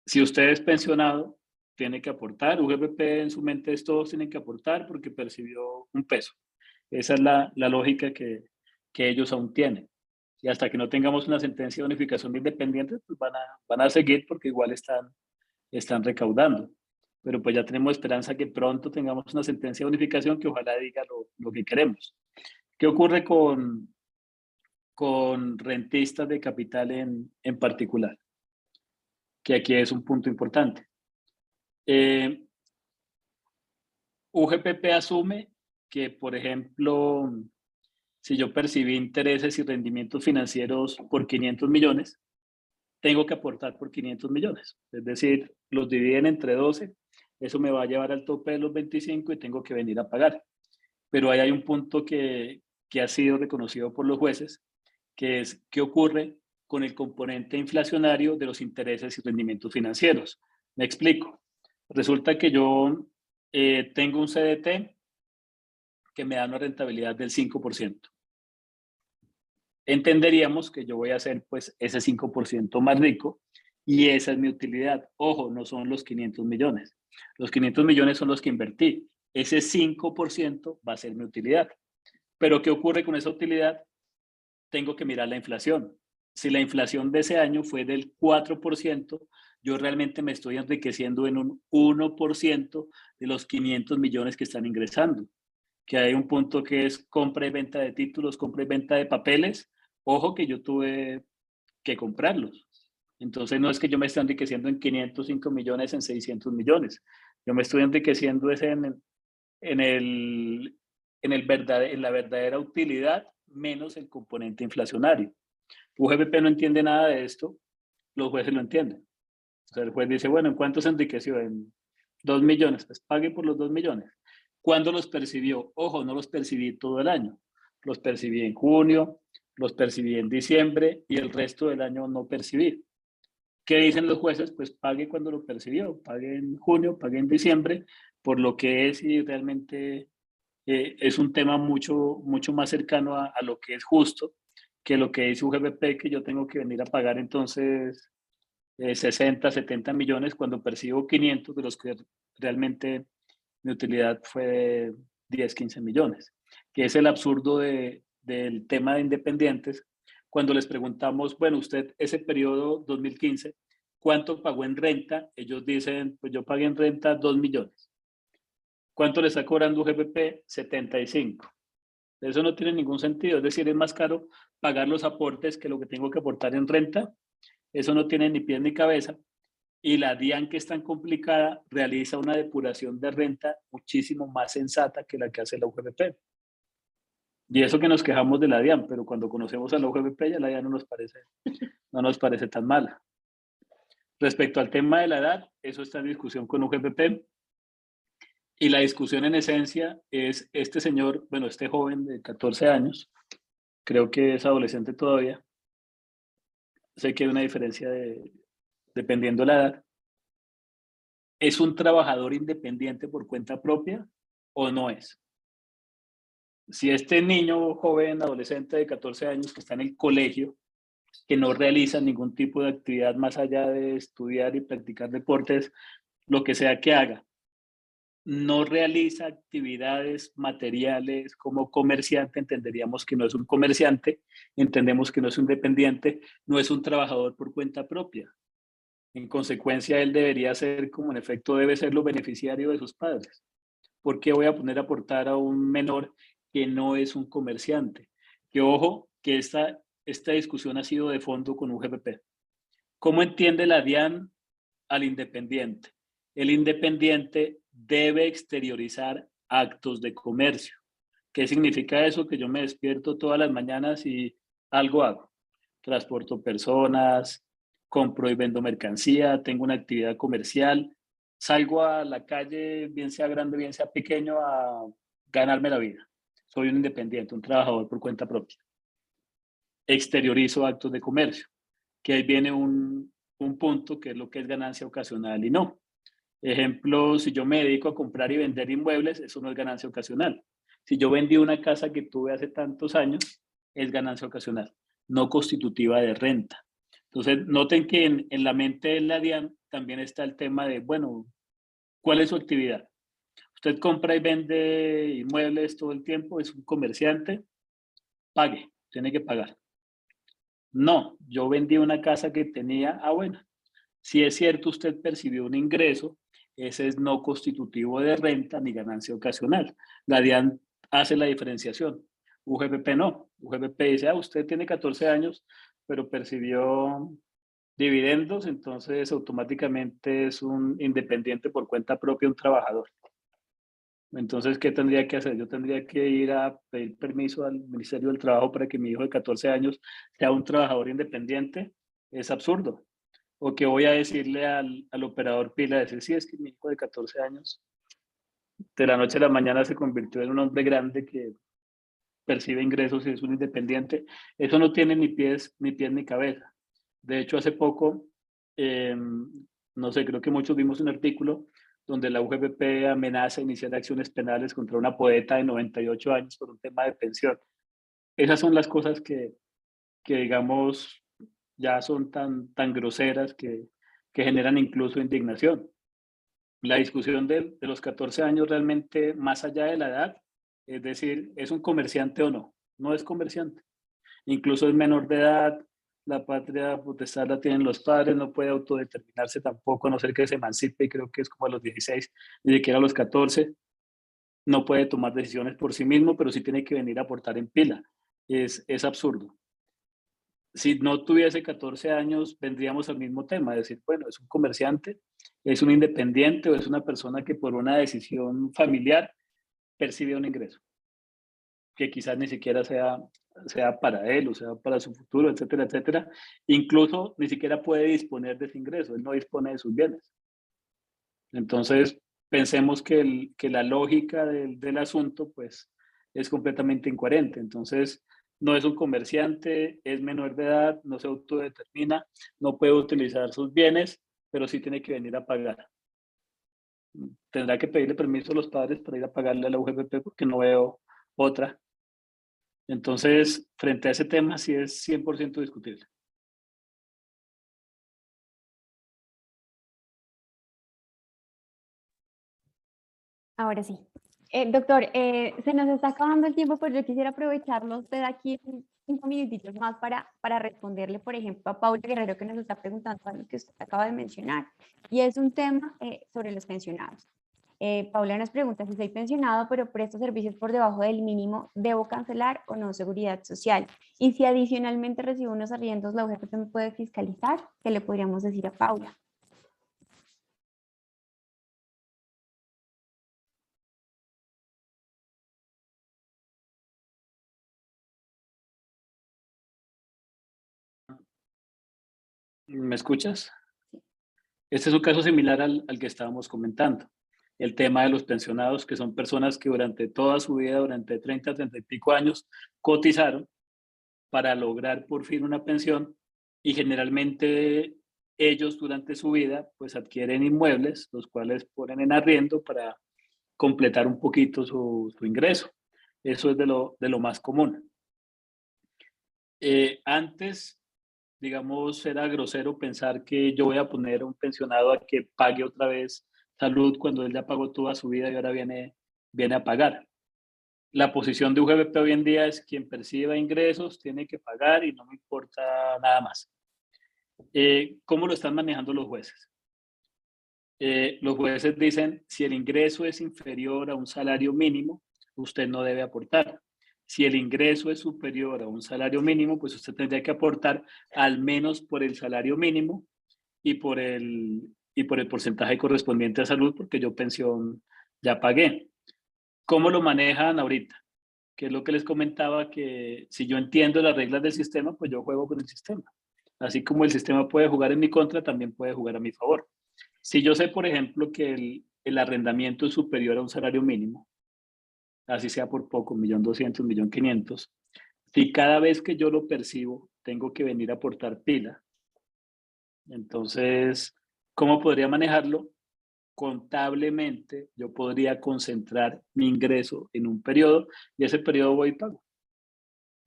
Si usted es pensionado, tiene que aportar. UGPP en su mente es todos tienen que aportar porque percibió un peso. Esa es la lógica que ellos aún tienen. Y hasta que no tengamos una sentencia de unificación de independientes, pues van a seguir porque igual están recaudando. Pero pues ya tenemos esperanza que pronto tengamos una sentencia de unificación que ojalá diga lo que queremos. ¿Qué ocurre con rentistas de capital en particular? Que aquí es un punto importante. UGPP asume que, por ejemplo, si yo percibí intereses y rendimientos financieros por 500 millones, tengo que aportar por 500 millones. Es decir, los dividen entre 12, eso me va a llevar al tope de los 25 y tengo que venir a pagar. Pero ahí hay un punto que ha sido reconocido por los jueces, que es qué ocurre con el componente inflacionario de los intereses y rendimientos financieros. Me explico. Resulta que yo tengo un CDT que me da una rentabilidad del 5%. Entenderíamos que yo voy a hacer pues ese 5% más rico y esa es mi utilidad. Ojo, no son los 500 millones. Los 500 millones son los que invertí. Ese 5% va a ser mi utilidad. Pero ¿qué ocurre con esa utilidad? Tengo que mirar la inflación. Si la inflación de ese año fue del 4%, yo realmente me estoy enriqueciendo en un 1% de los 500 millones que están ingresando. Que hay un punto que es compra y venta de títulos, compra y venta de papeles. Ojo que yo tuve que comprarlos. Entonces no es que yo me esté enriqueciendo en 505 millones, en 600 millones. Yo me estoy enriqueciendo en la verdadera utilidad menos el componente inflacionario. UGPP no entiende nada de esto, los jueces lo entienden. O sea, el juez dice, bueno, ¿en cuánto se enriqueció? En 2 millones, pues pague por los 2 millones. ¿Cuándo los percibió? Ojo, no los percibí todo el año. Los percibí en junio, los percibí en diciembre y el resto del año no percibí. ¿Qué dicen los jueces? Pues pague cuando lo percibió, pague en junio, pague en diciembre, por lo que es y realmente es un tema mucho más cercano a lo que es justo que lo que dice UGPP, que yo tengo que venir a pagar entonces 60, 70 millones cuando percibo 500, de los que realmente mi utilidad fue de 10, 15 millones, que es el absurdo del tema de independientes. Cuando les preguntamos, bueno, usted ese periodo 2015, ¿cuánto pagó en renta? Ellos dicen, pues yo pagué en renta 2 millones. ¿Cuánto le está cobrando UGPP? 75. Eso no tiene ningún sentido, es decir, es más caro pagar los aportes que lo que tengo que aportar en renta. Eso no tiene ni pies ni cabeza. Y la DIAN, que es tan complicada, realiza una depuración de renta muchísimo más sensata que la que hace la UGPP. Y eso que nos quejamos de la DIAN, pero cuando conocemos a la UGPP ya la DIAN no nos parece tan mala. Respecto al tema de la edad, eso está en discusión con UGPP. Y la discusión en esencia es este señor, bueno, este joven de 14 años, creo que es adolescente todavía. Sé que hay una diferencia dependiendo de la edad. ¿Es un trabajador independiente por cuenta propia o no es? Si este niño, joven, adolescente de 14 años que está en el colegio, que no realiza ningún tipo de actividad más allá de estudiar y practicar deportes, lo que sea que haga, no realiza actividades materiales como comerciante, entenderíamos que no es un comerciante, entendemos que no es un dependiente, no es un trabajador por cuenta propia. En consecuencia, él debería ser, como en efecto debe ser, los beneficiario de sus padres. ¿Por qué voy a poner a aportar a un menor que no es un comerciante? Que ojo, que esta discusión ha sido de fondo con UGPP. ¿Cómo entiende la DIAN al independiente? El independiente debe exteriorizar actos de comercio. ¿Qué significa eso? Que yo me despierto todas las mañanas y algo hago. Transporto personas, compro y vendo mercancía, tengo una actividad comercial, salgo a la calle, bien sea grande, bien sea pequeño, a ganarme la vida. Soy un independiente, un trabajador por cuenta propia. Exteriorizo actos de comercio, que ahí viene un punto que es lo que es ganancia ocasional y no. Ejemplo, si yo me dedico a comprar y vender inmuebles, eso no es ganancia ocasional. Si yo vendí una casa que tuve hace tantos años, es ganancia ocasional, no constitutiva de renta. Entonces, noten que en la mente de la DIAN también está el tema de, bueno, ¿cuál es su actividad? Usted compra y vende inmuebles todo el tiempo, es un comerciante, pague, tiene que pagar. No, yo vendí una casa que tenía, bueno, si es cierto, usted percibió un ingreso, ese es no constitutivo de renta ni ganancia ocasional. La DIAN hace la diferenciación. UGPP no. UGPP dice, usted tiene 14 años, pero percibió dividendos, entonces automáticamente es un independiente por cuenta propia, un trabajador. Entonces, ¿qué tendría que hacer? Yo tendría que ir a pedir permiso al Ministerio del Trabajo para que mi hijo de 14 años sea un trabajador independiente. Es absurdo. O que voy a decirle al operador pila, decir, sí, es que mi hijo de 14 años, de la noche a la mañana se convirtió en un hombre grande que percibe ingresos y es un independiente. Eso no tiene ni pies ni cabeza. De hecho, hace poco, no sé, creo que muchos vimos un artículo donde la UGPP amenaza iniciar acciones penales contra una poeta de 98 años por un tema de pensión. Esas son las cosas que digamos, ya son tan groseras que generan incluso indignación. La discusión de los 14 años realmente, más allá de la edad, es decir, ¿es un comerciante o no? No es comerciante. Incluso es menor de edad, la patria potestad la tienen los padres, no puede autodeterminarse tampoco, a no ser que se emancipe, y creo que es como a los 16, ni siquiera a los 14, no puede tomar decisiones por sí mismo, pero sí tiene que venir a aportar en pila. Es absurdo. Si no tuviese 14 años, vendríamos al mismo tema, es decir, bueno, es un comerciante, es un independiente o es una persona que por una decisión familiar percibe un ingreso, que quizás ni siquiera sea para él, o sea, para su futuro, etcétera, etcétera. Incluso ni siquiera puede disponer de ese ingreso, él no dispone de sus bienes. Entonces, pensemos que la lógica del asunto, pues, es completamente incoherente. Entonces, no es un comerciante, es menor de edad, no se autodetermina, no puede utilizar sus bienes, pero sí tiene que venir a pagar. Tendrá que pedirle permiso a los padres para ir a pagarle a la UGPP porque no veo otra. Entonces, frente a ese tema, sí es 100% discutible. Ahora sí. Doctor, se nos está acabando el tiempo, pero yo quisiera aprovecharlo usted aquí 5 minutitos más para responderle, por ejemplo, a Paula Guerrero, que nos está preguntando algo que usted acaba de mencionar, y es un tema sobre los pensionados. Paula nos pregunta: si soy pensionado pero presto servicios por debajo del mínimo, ¿debo cancelar o no seguridad social? Y si adicionalmente recibo unos arriendos, ¿la UGT me puede fiscalizar? ¿Qué le podríamos decir a Paula? ¿Me escuchas? Este es un caso similar al que estábamos comentando. El tema de los pensionados, que son personas que durante toda su vida, durante 30, 30 y pico años, cotizaron para lograr por fin una pensión, y generalmente ellos durante su vida pues adquieren inmuebles, los cuales ponen en arriendo para completar un poquito su ingreso. Eso es de lo más común. Antes, digamos, era grosero pensar que yo voy a poner a un pensionado a que pague otra vez salud cuando él ya pagó toda su vida y ahora viene a pagar. La posición de UGBP hoy en día es: quien perciba ingresos tiene que pagar y no me importa nada más. ¿Cómo lo están manejando los jueces? Los jueces dicen: si el ingreso es inferior a un salario mínimo, usted no debe aportar. Si el ingreso es superior a un salario mínimo, pues usted tendría que aportar al menos por el salario mínimo y por el porcentaje correspondiente a salud, porque yo pensión ya pagué. ¿Cómo lo manejan ahorita? Que es lo que les comentaba, que si yo entiendo las reglas del sistema, pues yo juego con el sistema. Así como el sistema puede jugar en mi contra, también puede jugar a mi favor. Si yo sé, por ejemplo, que el arrendamiento es superior a un salario mínimo, así sea por poco, 1.200.000, 1.500.000, si cada vez que yo lo percibo tengo que venir a aportar pila, entonces, ¿cómo podría manejarlo? Contablemente, yo podría concentrar mi ingreso en un periodo y ese periodo voy y pago.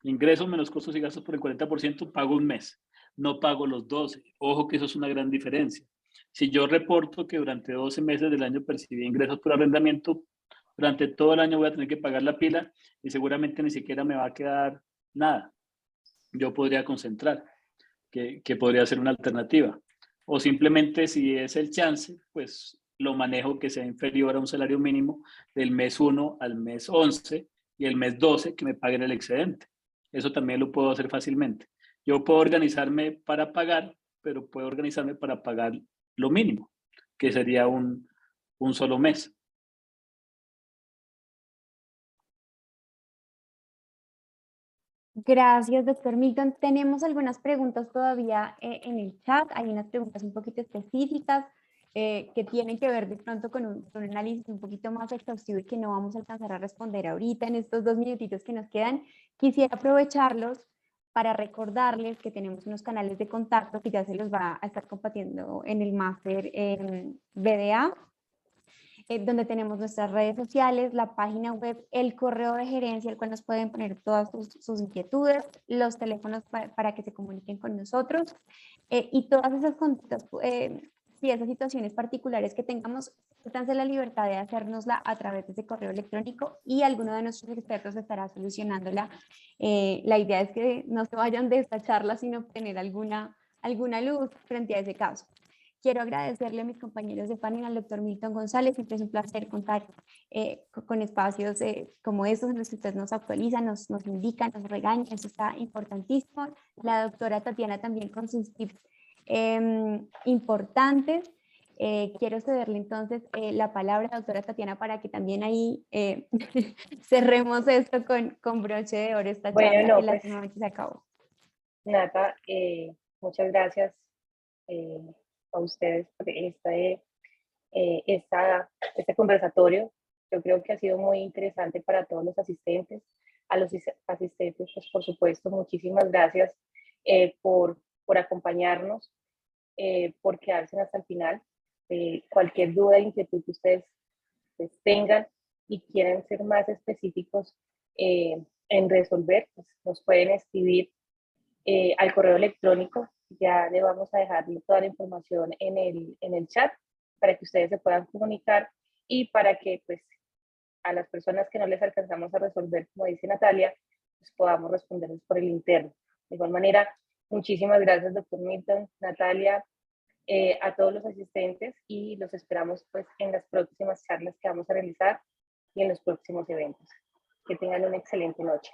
Ingresos menos costos y gastos por el 40%, pago un mes, no pago los 12. Ojo que eso es una gran diferencia. Si yo reporto que durante 12 meses del año percibí ingresos por arrendamiento, durante todo el año voy a tener que pagar la pila y seguramente ni siquiera me va a quedar nada. Yo podría concentrar, que podría ser una alternativa. O simplemente, si es el chance, pues lo manejo que sea inferior a un salario mínimo del mes 1 al mes 11 y el mes 12 que me paguen el excedente. Eso también lo puedo hacer fácilmente. Yo puedo organizarme para pagar, pero puedo organizarme para pagar lo mínimo, que sería un solo mes. Gracias, doctor Milton. Tenemos algunas preguntas todavía en el chat. Hay unas preguntas un poquito específicas que tienen que ver de pronto con un análisis un poquito más exhaustivo y que no vamos a alcanzar a responder ahorita en estos 2 minutitos que nos quedan. Quisiera aprovecharlos para recordarles que tenemos unos canales de contacto que ya se los va a estar compartiendo en el máster BDA, donde tenemos nuestras redes sociales, la página web, el correo de gerencia, al cual nos pueden poner todas sus inquietudes, los teléfonos para que se comuniquen con nosotros y todas esas conductas, si esas situaciones particulares que tengamos, siéntanse la libertad de hacérnosla a través de ese correo electrónico y alguno de nuestros expertos estará solucionándola. La idea es que no se vayan de esta charla sin obtener alguna luz frente a ese caso. Quiero agradecerle a mis compañeros de panel, al doctor Milton González. Siempre es un placer contar con espacios como estos en los que usted nos actualiza, nos indica, nos regaña. Eso está importantísimo. La doctora Tatiana también con sus tips importantes. Quiero cederle entonces la palabra a la doctora Tatiana para que también ahí cerremos esto con broche de oro, esta charla Bueno, que no, pues lastimosamente se acabó. Nata, muchas gracias a ustedes por este conversatorio. Yo creo que ha sido muy interesante para todos los asistentes. A los asistentes, pues por supuesto, muchísimas gracias por acompañarnos, por quedarse hasta el final. Cualquier duda, inquietud que ustedes tengan y quieran ser más específicos en resolver, pues, nos pueden escribir al correo electrónico. Ya le vamos a dejar toda la información en el chat para que ustedes se puedan comunicar y para que pues a las personas que no les alcanzamos a resolver, como dice Natalia, pues podamos responderles por el interno. De igual manera, muchísimas gracias, doctor Milton, Natalia, a todos los asistentes, y los esperamos pues en las próximas charlas que vamos a realizar y en los próximos eventos. Que tengan una excelente noche.